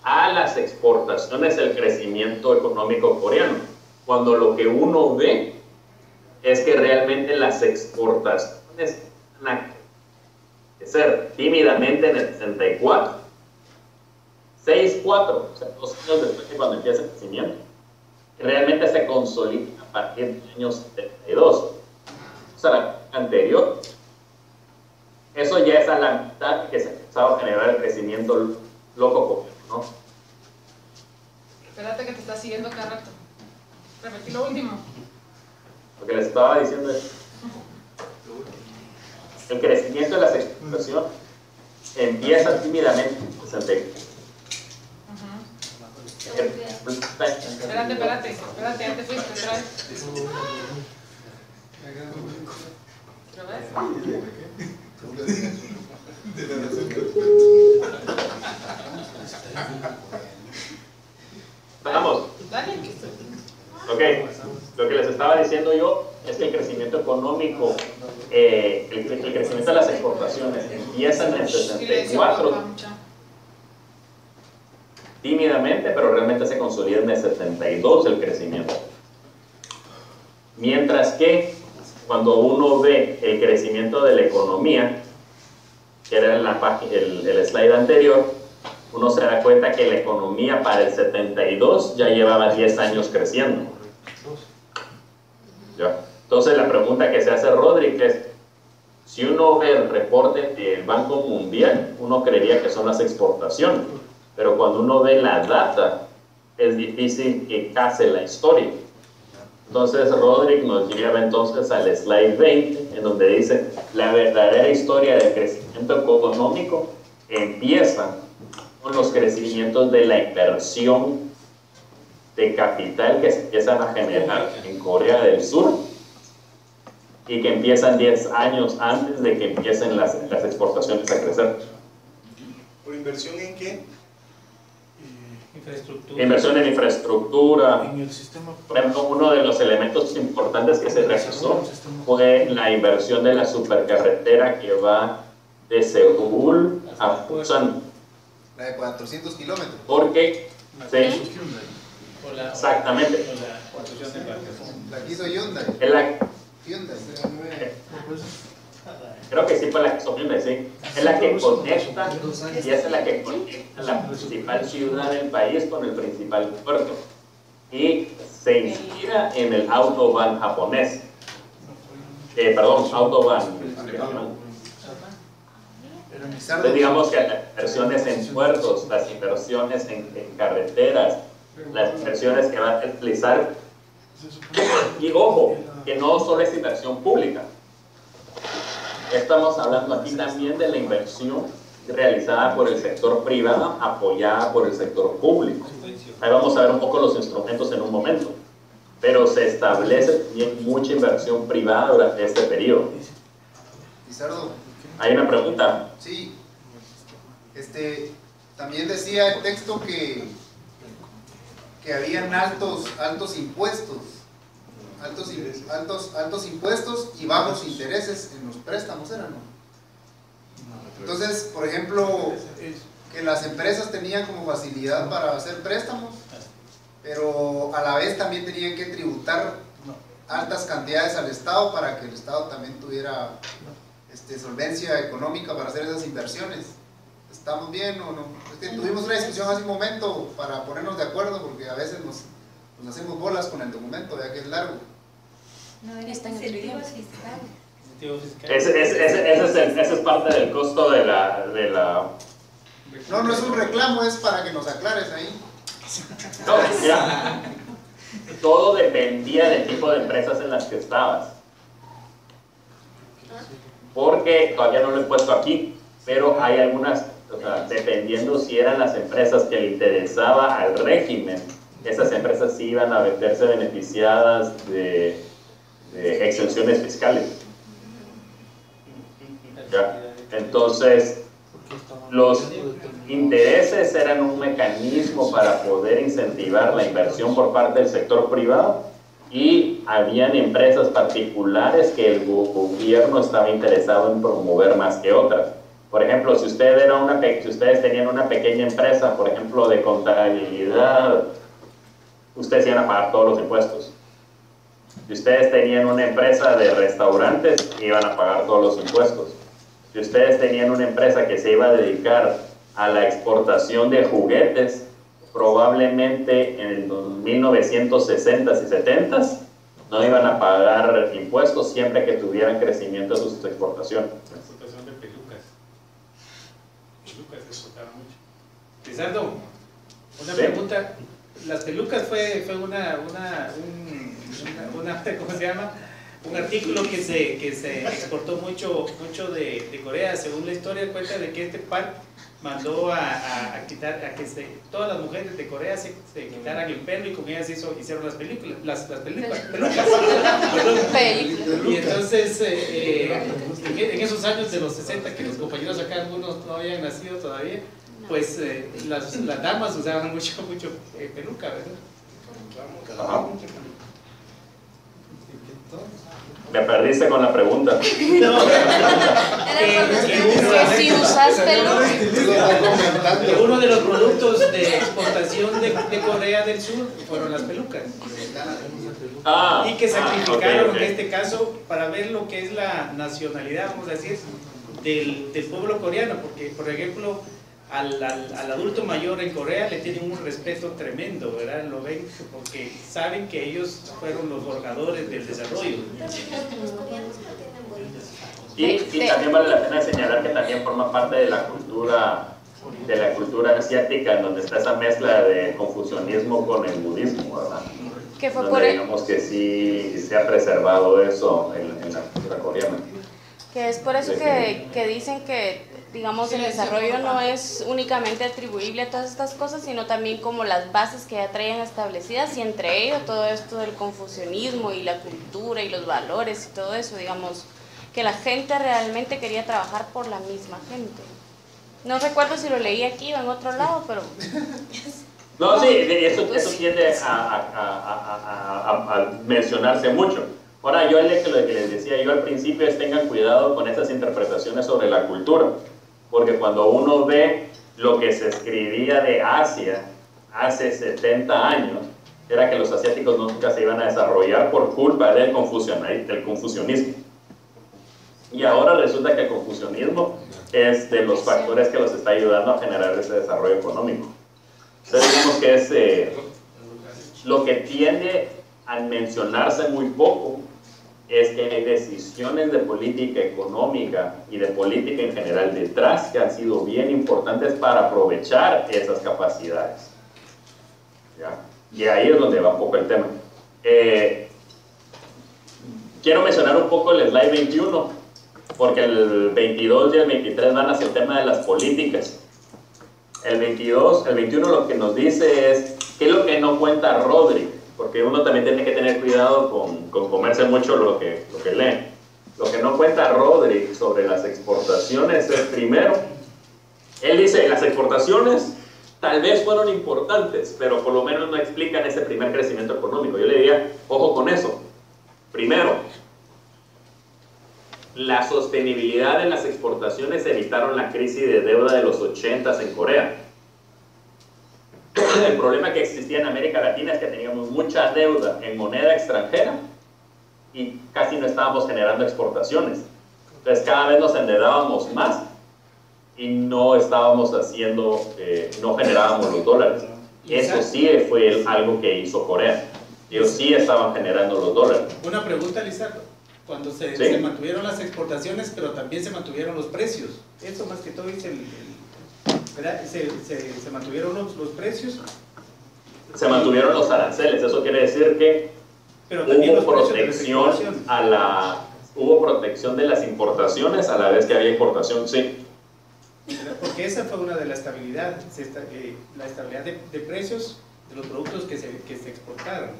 a las exportaciones el crecimiento económico coreano, cuando lo que uno ve es que realmente las exportaciones van a crecer tímidamente en el 64, 6-4, o sea, 2 años después de cuando empieza el crecimiento, realmente se consolida a partir del año 72, o sea, la anterior. Eso ya es a la mitad que se ha empezado a generar el crecimiento loco, ¿no? Espérate que te está siguiendo cada rato. Repetí lo último. Lo que les estaba diciendo es: el crecimiento de las exportaciones empieza tímidamente en 64. Espérate, ya te fuiste, otra vez. ¿Otra vez? Vamos. Ok, lo que les estaba diciendo yo es que el crecimiento económico, el crecimiento de las exportaciones empieza en el 64 tímidamente, pero realmente se consolida en el 72 el crecimiento. Mientras que cuando uno ve el crecimiento de la economía, que era en la página, el slide anterior, uno se da cuenta que la economía para el 72 ya llevaba 10 años creciendo. ¿Ya? Entonces la pregunta que se hace Rodrik es: si uno ve el reporte del Banco Mundial, uno creería que son las exportaciones, pero cuando uno ve la data, es difícil que case la historia. Entonces Rodrik nos lleva entonces al slide 20, en donde dice: la verdadera historia del crecimiento económico empieza con los crecimientos de la inversión de capital que se empiezan a generar en Corea del Sur y que empiezan 10 años antes de que empiecen las exportaciones a crecer. ¿Por inversión en qué? Inversión en infraestructura. Por ejemplo, uno de los elementos importantes que se realizó fue la inversión de la supercarretera que va de Seúl a Busan. La de 400 kilómetros. Porque, sí, exactamente. La que hizo Hyundai. Hyundai. Creo que sí fue la que hizo Hyundai, sí. Es la que conecta, y es la que conecta la principal ciudad del país con el principal puerto. Y se inspira en el autobahn japonés. Perdón, autobahn. Entonces, digamos que las inversiones en puertos, las inversiones en carreteras, las inversiones que van a utilizar, y ojo, que no solo es inversión pública. Estamos hablando aquí también de la inversión realizada por el sector privado, apoyada por el sector público. Ahí vamos a ver un poco los instrumentos en un momento, pero se establece también mucha inversión privada durante este periodo. Lizardo. ¿Hay una pregunta? Sí. También decía el texto que habían altos impuestos. Altos impuestos y bajos intereses en los préstamos, ¿eran? ¿No? Entonces, por ejemplo, que las empresas tenían como facilidad para hacer préstamos, pero a la vez también tenían que tributar altas cantidades al Estado para que el Estado también tuviera solvencia económica para hacer esas inversiones. ¿Estamos bien o no? Es que tuvimos una discusión hace un momento para ponernos de acuerdo, porque a veces nos hacemos bolas con el documento, ya que es largo. No, está en el idioma fiscal. Ese es parte del costo de la... No es un reclamo, es para que nos aclares ahí. No, mira, todo dependía del tipo de empresas en las que estabas. Porque todavía no lo he puesto aquí, pero hay algunas, o sea, dependiendo si eran las empresas que le interesaba al régimen, esas empresas sí iban a verse beneficiadas de exenciones fiscales. ¿Ya? Entonces, los intereses eran un mecanismo para poder incentivar la inversión por parte del sector privado, y habían empresas particulares que el gobierno estaba interesado en promover más que otras. Por ejemplo, si ustedes tenían una pequeña empresa, por ejemplo, de contabilidad, ustedes iban a pagar todos los impuestos. Si ustedes tenían una empresa de restaurantes, iban a pagar todos los impuestos. Si ustedes tenían una empresa que se iba a dedicar a la exportación de juguetes, probablemente en los 1960s y 70s no iban a pagar impuestos siempre que tuvieran crecimiento de sus exportaciones. La exportación de pelucas. Pelucas se exportaban mucho. Lizardo, una pregunta. Las pelucas fue ¿cómo se llama? Un artículo que se exportó mucho de Corea. Según la historia cuenta de que este par mandó a que todas las mujeres de Corea se quitaran el pelo, y con ellas hicieron las pelucas. Y entonces en esos años de los 60, que los compañeros acá algunos no habían nacido todavía, pues las damas usaban mucho peluca, ¿verdad? Ajá. Me perdiste con la pregunta. No. Si usas peluca. Uno de los productos de exportación de Corea del Sur fueron las pelucas. Y que sacrificaron en este caso para ver lo que es la nacionalidad, vamos a decir, del pueblo coreano, porque por ejemplo al adulto mayor en Corea le tienen un respeto tremendo, ¿verdad? Lo ven porque saben que ellos fueron los forjadores del desarrollo. Y también vale la pena señalar que también forma parte de la cultura asiática, en donde está esa mezcla de confucianismo con el budismo, ¿verdad? Que fue donde digamos que sí se ha preservado eso en la cultura coreana. Que es por eso que dicen que, digamos, el desarrollo no es únicamente atribuible a todas estas cosas, sino también como las bases que ya traían establecidas, y entre ellos todo esto del confucianismo y la cultura y los valores y todo eso, digamos, que la gente realmente quería trabajar por la misma gente. No recuerdo si lo leí aquí o en otro lado, pero No, sí, eso tiende a mencionarse mucho. Ahora, yo lo que les decía yo al principio es tengan cuidado con esas interpretaciones sobre la cultura, porque cuando uno ve lo que se escribía de Asia hace 70 años, era que los asiáticos nunca se iban a desarrollar por culpa del confucianismo. Y ahora resulta que el confucianismo es de los factores que los está ayudando a generar ese desarrollo económico. Entonces digamos que es lo que tiende a mencionarse muy poco es que hay decisiones de política económica y de política en general detrás que han sido bien importantes para aprovechar esas capacidades. ¿Ya? Y ahí es donde va un poco el tema. Quiero mencionar un poco el slide 21, porque el 22 y el 23 van hacia el tema de las políticas. El 21 lo que nos dice es qué es lo que no cuenta Rodri, porque uno también tiene que tener cuidado con comerse mucho lo que lee. Lo que no cuenta Rodri sobre las exportaciones es, primero, él dice las exportaciones tal vez fueron importantes, pero por lo menos no explican ese primer crecimiento económico. Yo le diría, ojo con eso. Primero, la sostenibilidad en las exportaciones evitaron la crisis de deuda de los 80s en Corea. El problema que existía en América Latina es que teníamos mucha deuda en moneda extranjera y casi no estábamos generando exportaciones. Entonces cada vez nos endeudábamos más y no estábamos haciendo, no generábamos los dólares. Eso sí fue algo que hizo Corea. Ellos sí estaban generando los dólares. Una pregunta, Lizardo. Cuando se mantuvieron las exportaciones, pero también se mantuvieron los precios. Eso más que todo es se mantuvieron los precios. Se mantuvieron los aranceles. Eso quiere decir que hubo protección de las importaciones a la vez que había importación, sí. Porque esa fue una de la estabilidad, la estabilidad de precios de los productos que se exportaron.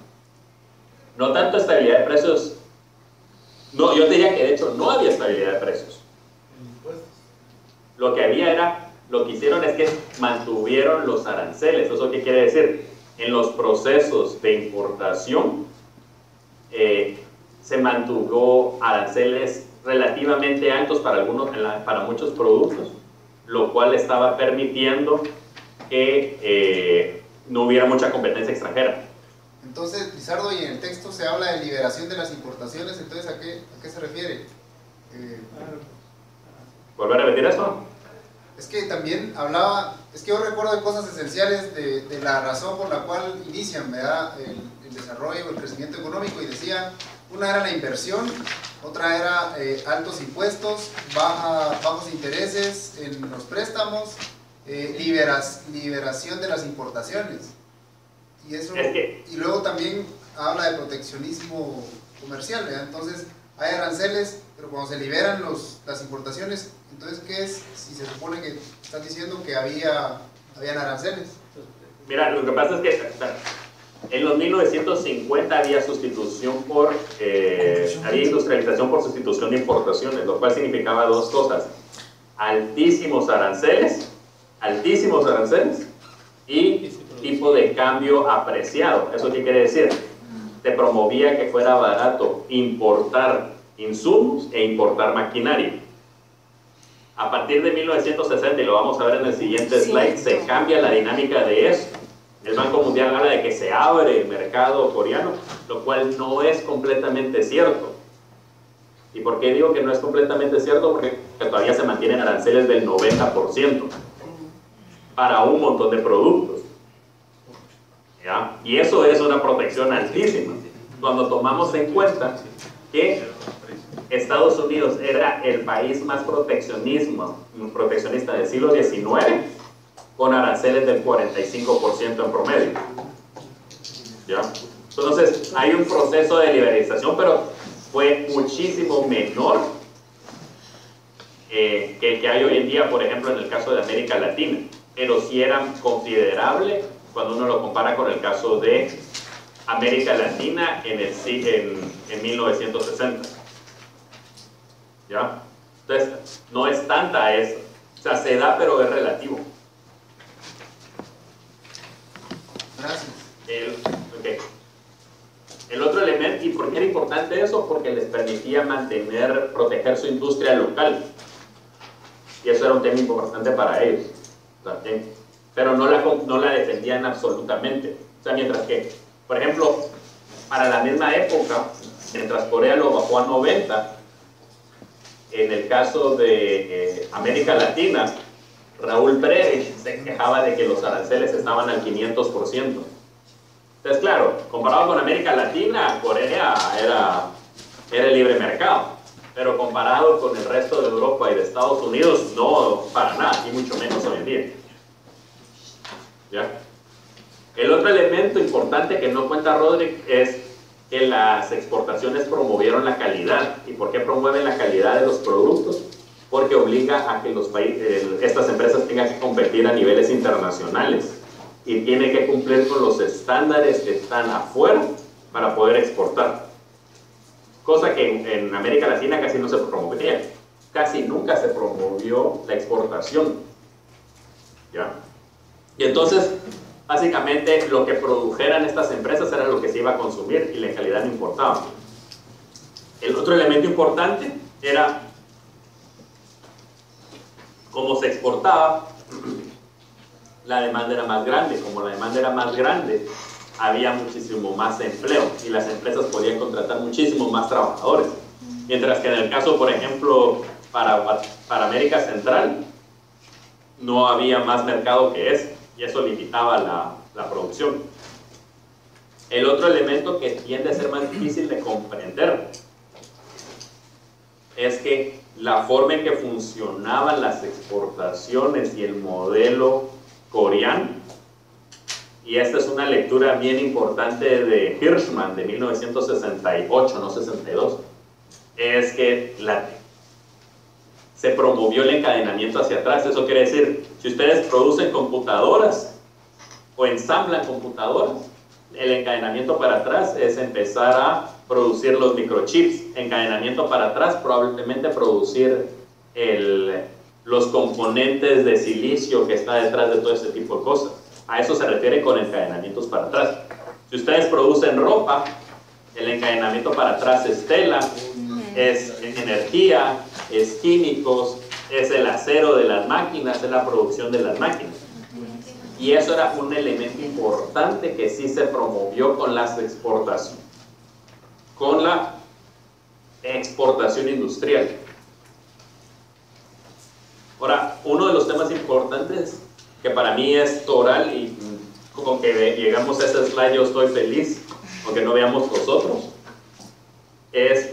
No tanto estabilidad de precios. No, yo diría que de hecho no había estabilidad de precios. Lo que hicieron es que mantuvieron los aranceles. ¿Eso qué quiere decir? En los procesos de importación se mantuvo aranceles relativamente altos para muchos productos, lo cual estaba permitiendo que no hubiera mucha competencia extranjera. Entonces, Lizardo, y en el texto se habla de liberación de las importaciones, entonces ¿a qué se refiere? ¿Volver a repetir eso? Es que también hablaba, es que yo recuerdo de cosas esenciales de la razón por la cual inician, ¿verdad?, el desarrollo, el crecimiento económico, y decía, una era la inversión, otra era altos impuestos, bajos intereses en los préstamos, liberación de las importaciones. Y eso, y luego también habla de proteccionismo comercial, ¿verdad? Entonces hay aranceles, pero cuando se liberan las importaciones, entonces ¿qué es? Si se supone que están diciendo que habían aranceles. Mira, lo que pasa es que en los 1950 había sustitución había industrialización por sustitución de importaciones, lo cual significaba dos cosas: altísimos aranceles y tipo de cambio apreciado. ¿Eso qué quiere decir? Te promovía que fuera barato importar insumos e importar maquinaria. A partir de 1960, y lo vamos a ver en el siguiente slide, se cambia la dinámica de eso. El Banco Mundial habla de que se abre el mercado coreano, lo cual no es completamente cierto. ¿Y por qué digo que no es completamente cierto? Porque todavía se mantienen aranceles del 90% para un montón de productos. ¿Ya? Y eso es una protección altísima. Cuando tomamos en cuenta que Estados Unidos era el país más proteccionista del siglo XIX, con aranceles del 45% en promedio. ¿Ya? Entonces hay un proceso de liberalización, pero fue muchísimo menor que el que hay hoy en día, por ejemplo, en el caso de América Latina, pero sí era considerable cuando uno lo compara con el caso de América Latina en 1960. ¿Ya? Entonces, no es tanta eso. O sea, se da, pero es relativo. Gracias. El otro elemento, ¿y por qué era importante eso? Porque les permitía proteger su industria local. Y eso era un tema importante para ellos también. Pero no la defendían absolutamente. O sea, mientras que, por ejemplo, para la misma época, mientras Corea lo bajó a 90, en el caso de América Latina, Raúl Prebisch se quejaba de que los aranceles estaban al 500%. Entonces, claro, comparado con América Latina, Corea era el libre mercado. Pero comparado con el resto de Europa y de Estados Unidos, no para nada, y mucho menos hoy en día. ¿Ya? El otro elemento importante que no cuenta Rodrick es que las exportaciones promovieron la calidad. ¿Y por qué promueven la calidad de los productos? Porque obliga a que estas empresas tengan que competir a niveles internacionales y tienen que cumplir con los estándares que están afuera para poder exportar. Cosa que en América Latina casi no se promovía. Casi nunca se promovió la exportación. ¿Ya? Y entonces, básicamente, lo que produjeran estas empresas era lo que se iba a consumir y la calidad no importaba. El otro elemento importante era cómo se exportaba. La demanda era más grande. Como la demanda era más grande, había muchísimo más empleo y las empresas podían contratar muchísimo más trabajadores. Mientras que en el caso, por ejemplo, para América Central, no había más mercado que ese, y eso limitaba la producción. El otro elemento que tiende a ser más difícil de comprender es que la forma en que funcionaban las exportaciones y el modelo coreano, y esta es una lectura bien importante de Hirschman de 1968, no 62, es que se promovió el encadenamiento hacia atrás. Eso quiere decir, si ustedes producen computadoras o ensamblan computadoras, el encadenamiento para atrás es empezar a producir los microchips. Encadenamiento para atrás, probablemente producir los componentes de silicio que está detrás de todo ese tipo de cosas. A eso se refiere con encadenamientos para atrás. Si ustedes producen ropa, el encadenamiento para atrás es tela, es energía, es químicos, es el acero de las máquinas, es la producción de las máquinas. Y eso era un elemento importante que sí se promovió con las exportaciones, con la exportación industrial. Ahora, uno de los temas importantes que para mí es toral, y con que llegamos a ese slide yo estoy feliz, aunque no veamos los otros, es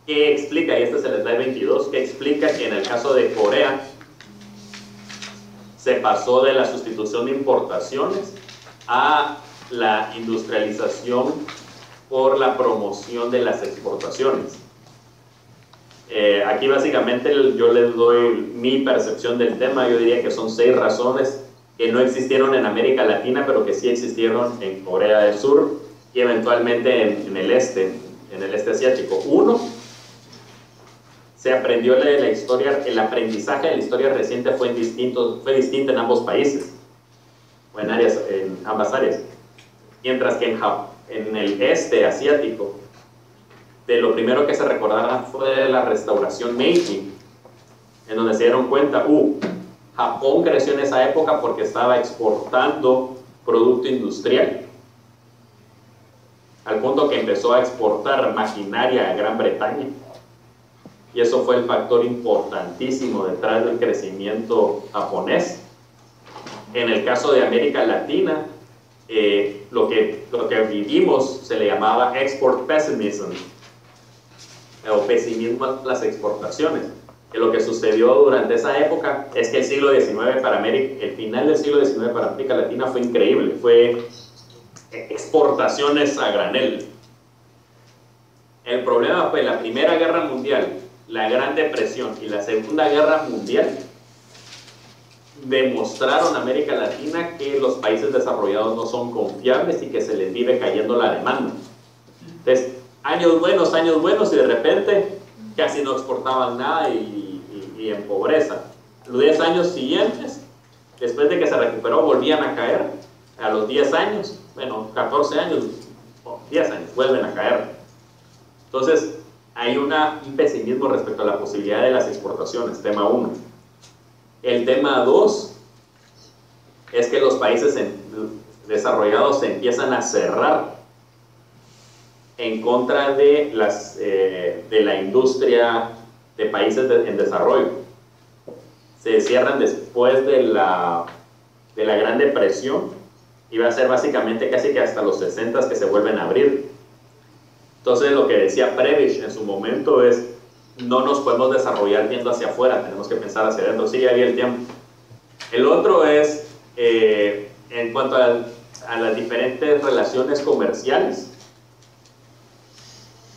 que explica, y este es el slide 22, que explica que en el caso de Corea se pasó de la sustitución de importaciones a la industrialización por la promoción de las exportaciones. Aquí básicamente yo les doy mi percepción del tema. Yo diría que son 6 razones que no existieron en América Latina, pero que sí existieron en Corea del Sur y eventualmente en el este asiático. 1, se aprendió la historia, el aprendizaje de la historia reciente fue distinto en ambos países, o en ambas áreas. Mientras que en el este asiático, de lo primero que se recordará fue la restauración Meiji, en donde se dieron cuenta, Japón creció en esa época porque estaba exportando producto industrial, al punto que empezó a exportar maquinaria a Gran Bretaña, y eso fue el factor importantísimo detrás del crecimiento japonés. En el caso de América Latina, lo que vivimos se le llamaba export pessimism, o pesimismo a las exportaciones. Que lo que sucedió durante esa época es que el final del siglo XIX para América Latina fue increíble, fue exportaciones a granel. El problema fue la Primera Guerra Mundial, la Gran Depresión y la Segunda Guerra Mundial demostraron a América Latina que los países desarrollados no son confiables y que se les vive cayendo la demanda. Entonces, años buenos y de repente casi no exportaban nada y en pobreza. Los 10 años siguientes, después de que se recuperó, volvían a caer. a los 10 años, bueno, 14 años, 10 años, vuelven a caer. Entonces, hay un pesimismo respecto a la posibilidad de las exportaciones, tema 1. El tema 2 es que los países desarrollados se empiezan a cerrar en contra de la industria de países en desarrollo. Se cierran después de la Gran Depresión y va a ser básicamente casi que hasta los 60 que se vuelven a abrir. Entonces lo que decía Prebisch en su momento es: no nos podemos desarrollar viendo hacia afuera, tenemos que pensar hacia adentro. Sí, ya vi el tiempo. El otro es en cuanto a las diferentes relaciones comerciales.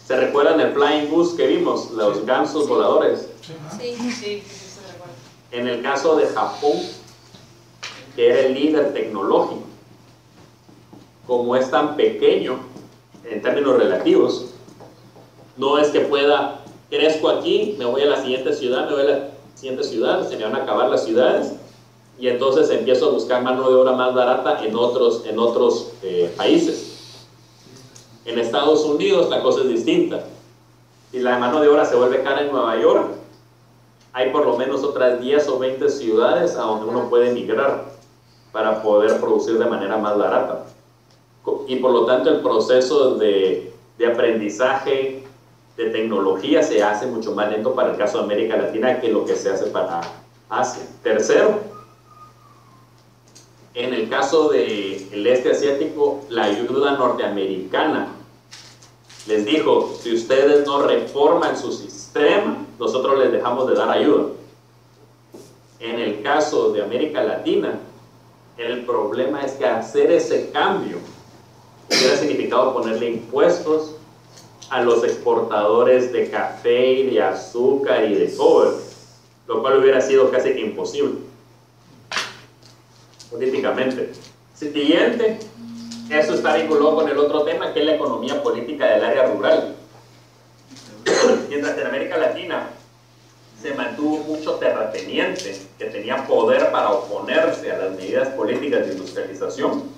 ¿Se recuerdan el Flying Goose que vimos? Los gansos voladores. Sí, sí, se recuerda. En el caso de Japón, que era el líder tecnológico, como es tan pequeño en términos relativos, no es que pueda, crezco aquí, me voy a la siguiente ciudad, se me van a acabar las ciudades y entonces empiezo a buscar mano de obra más barata en otros países. En Estados Unidos la cosa es distinta. Si la mano de obra se vuelve cara en Nueva York, hay por lo menos otras 10 o 20 ciudades a donde uno puede emigrar para poder producir de manera más barata. Y por lo tanto el proceso de aprendizaje de tecnología se hace mucho más lento para el caso de América Latina que lo que se hace para Asia. Tercero, en el caso del este asiático, la ayuda norteamericana les dijo: si ustedes no reforman su sistema, nosotros les dejamos de dar ayuda. En el caso de América Latina, el problema es que hacer ese cambio hubiera significado ponerle impuestos a los exportadores de café y de azúcar y de cobre, lo cual hubiera sido casi que imposible políticamente. Siguiente, eso está vinculado con el otro tema, que es la economía política del área rural. Mientras en América Latina se mantuvo mucho terrateniente que tenía poder para oponerse a las medidas políticas de industrialización,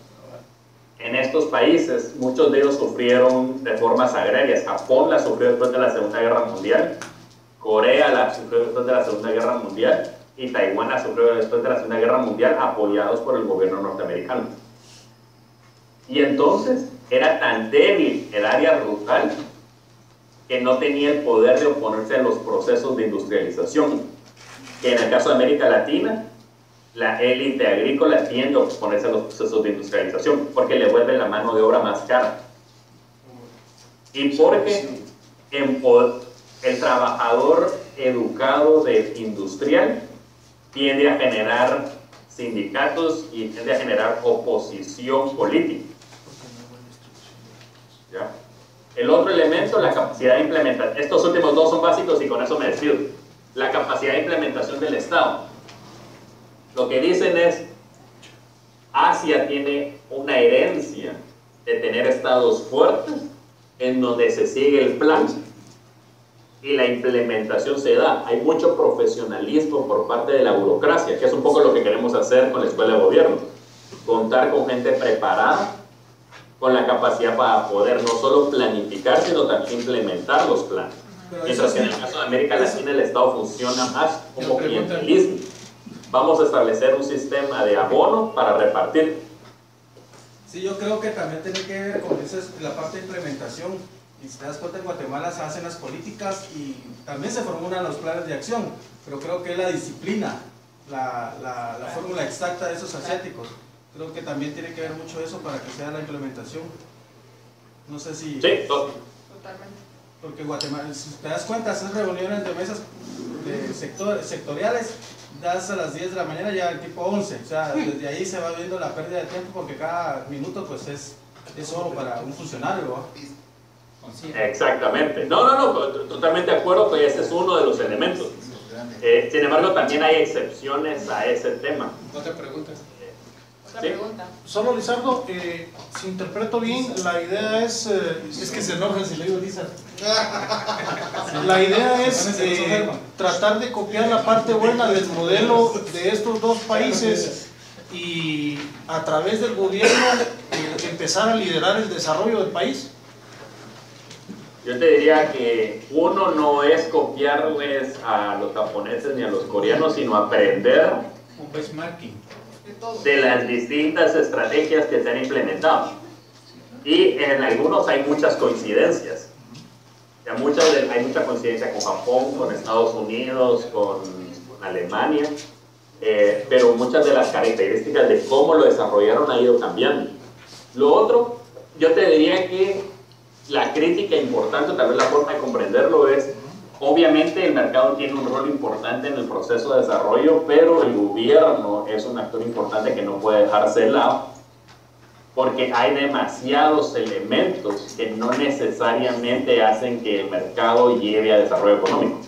en estos países muchos de ellos sufrieron reformas agrarias. Japón la sufrió después de la Segunda Guerra Mundial, Corea la sufrió después de la Segunda Guerra Mundial y Taiwán la sufrió después de la Segunda Guerra Mundial, apoyados por el gobierno norteamericano. Y entonces era tan débil el área rural que no tenía el poder de oponerse a los procesos de industrialización, que en el caso de América Latina la élite agrícola tiende a oponerse a los procesos de industrialización porque le vuelven la mano de obra más cara, y porque el trabajador educado industrial tiende a generar sindicatos y tiende a generar oposición política. ¿Ya? El otro elemento, la capacidad de implementación. Estos últimos dos son básicos y con eso me despido. La capacidad de implementación del Estado. Lo que dicen es: Asia tiene una herencia de tener estados fuertes en donde se sigue el plan y la implementación se da. Hay mucho profesionalismo por parte de la burocracia, que es un poco lo que queremos hacer con la Escuela de Gobierno. Contar con gente preparada, con la capacidad para poder no solo planificar, sino también implementar los planes. Mientras que en el caso de América Latina el Estado funciona más como clientelismo. Vamos a establecer un sistema de abono para repartir. Sí, yo creo que también tiene que ver con la parte de implementación. Y si te das cuenta, en Guatemala se hacen las políticas y también se formulan los planes de acción, pero creo que es la disciplina, la fórmula exacta de esos asiáticos. Creo que también tiene que ver mucho eso para que sea la implementación. No sé si... Sí, totalmente. Porque Guatemala, si te das cuenta, esas reuniones de mesas sectoriales, das a las 10 de la mañana, ya el tipo 11. O sea, desde ahí se va viendo la pérdida de tiempo porque cada minuto pues es oro para un funcionario, ¿no? Exactamente. No, totalmente de acuerdo, pues ese es uno de los elementos. Sin embargo, también hay excepciones a ese tema. Otra pregunta. Otra pregunta. Solo, Lizardo, si interpreto bien, la idea es que se enojan si le digo Lizardo. La idea es tratar de copiar la parte buena del modelo de estos dos países y a través del gobierno empezar a liderar el desarrollo del país? Yo te diría que uno no es copiarles a los japoneses ni a los coreanos, sino aprender Un benchmarking. de las distintas estrategias que se han implementado. Y en algunos hay muchas coincidencias. Hay mucha coincidencia con Japón, con Estados Unidos, con Alemania, pero muchas de las características de cómo lo desarrollaron ha ido cambiando. Lo otro, yo te diría que la crítica importante, tal vez la forma de comprenderlo es, obviamente el mercado tiene un rol importante en el proceso de desarrollo, pero el gobierno es un actor importante que no puede dejarse de lado, porque hay demasiados elementos que no necesariamente hacen que el mercado lleve a desarrollo económico.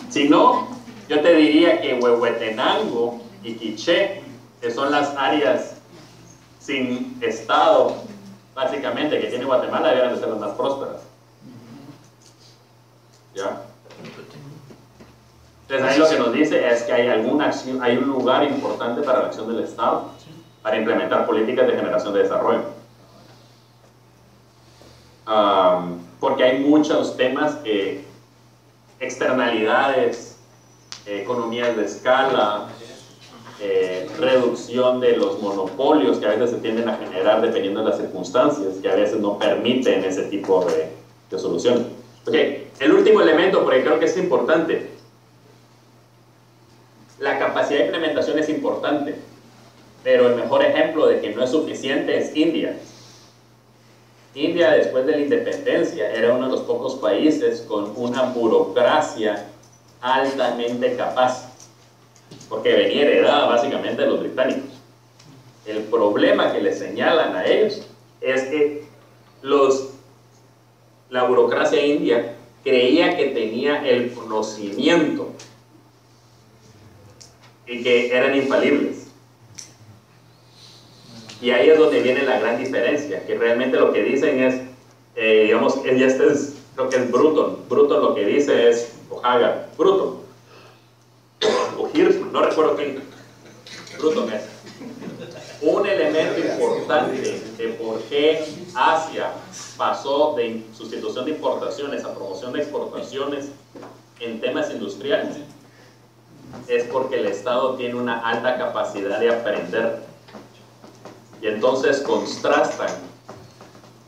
Si no, yo te diría que Huehuetenango y Quiché, que son las áreas sin Estado, básicamente, que tiene Guatemala, deberían de ser las más prósperas. ¿Ya? Entonces ahí lo que nos dice es que hay alguna acción, hay un lugar importante para la acción del Estado, para implementar políticas de generación de desarrollo. Porque hay muchos temas, externalidades, economías de escala, reducción de los monopolios que a veces se tienden a generar dependiendo de las circunstancias, que a veces no permiten ese tipo de soluciones. Okay. El último elemento, porque creo que es importante, la capacidad de implementación es importante, pero el mejor ejemplo de que no es suficiente es India. India, después de la independencia, era uno de los pocos países con una burocracia altamente capaz, porque venía heredada básicamente de los británicos. El problema que le señalan a ellos es que la burocracia india creía que tenía el conocimiento y que eran infalibles. Y ahí es donde viene la gran diferencia, que realmente lo que dicen es, digamos, creo que es Bruton. Bruton lo que dice es, o Hagar, Bruton, o Hirschman, no recuerdo quién, Bruton es. Un elemento importante de por qué Asia pasó de sustitución de importaciones a promoción de exportaciones en temas industriales es porque el Estado tiene una alta capacidad de aprender, y entonces contrastan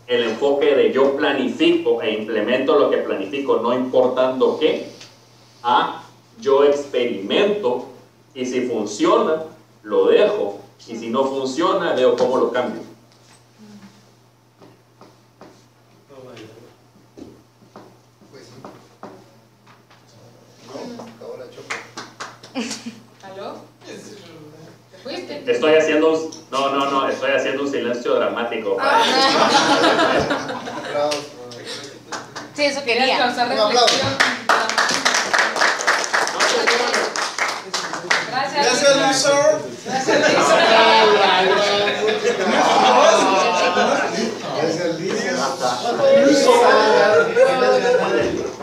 el enfoque de yo planifico e implemento lo que planifico no importando qué, a yo experimento y si funciona lo dejo y si no funciona veo cómo lo cambio. ¿Aló? ¿Te fuiste? Estoy haciendo estoy haciendo un silencio dramático para Sí, eso quería. Causar reflexión. Gracias, Gracias, Luisor.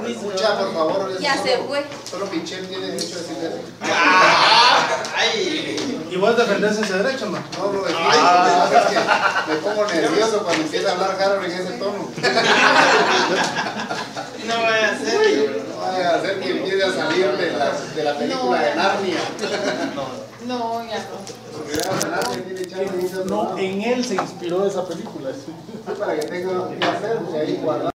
Escucha, por favor. Ya se fue. Solo Pichel tiene derecho a decir eso. ¿Y vos defendés ese derecho, no? No lo defiendo, lo que pasa es que me pongo nervioso cuando empieza a hablar Harold en ese tono. No vaya a ser. No vaya a ser que empiece a salir de la película de Narnia. No, ya no. No, en él se inspiró esa película. Para que tenga que hacer, ahí guardar.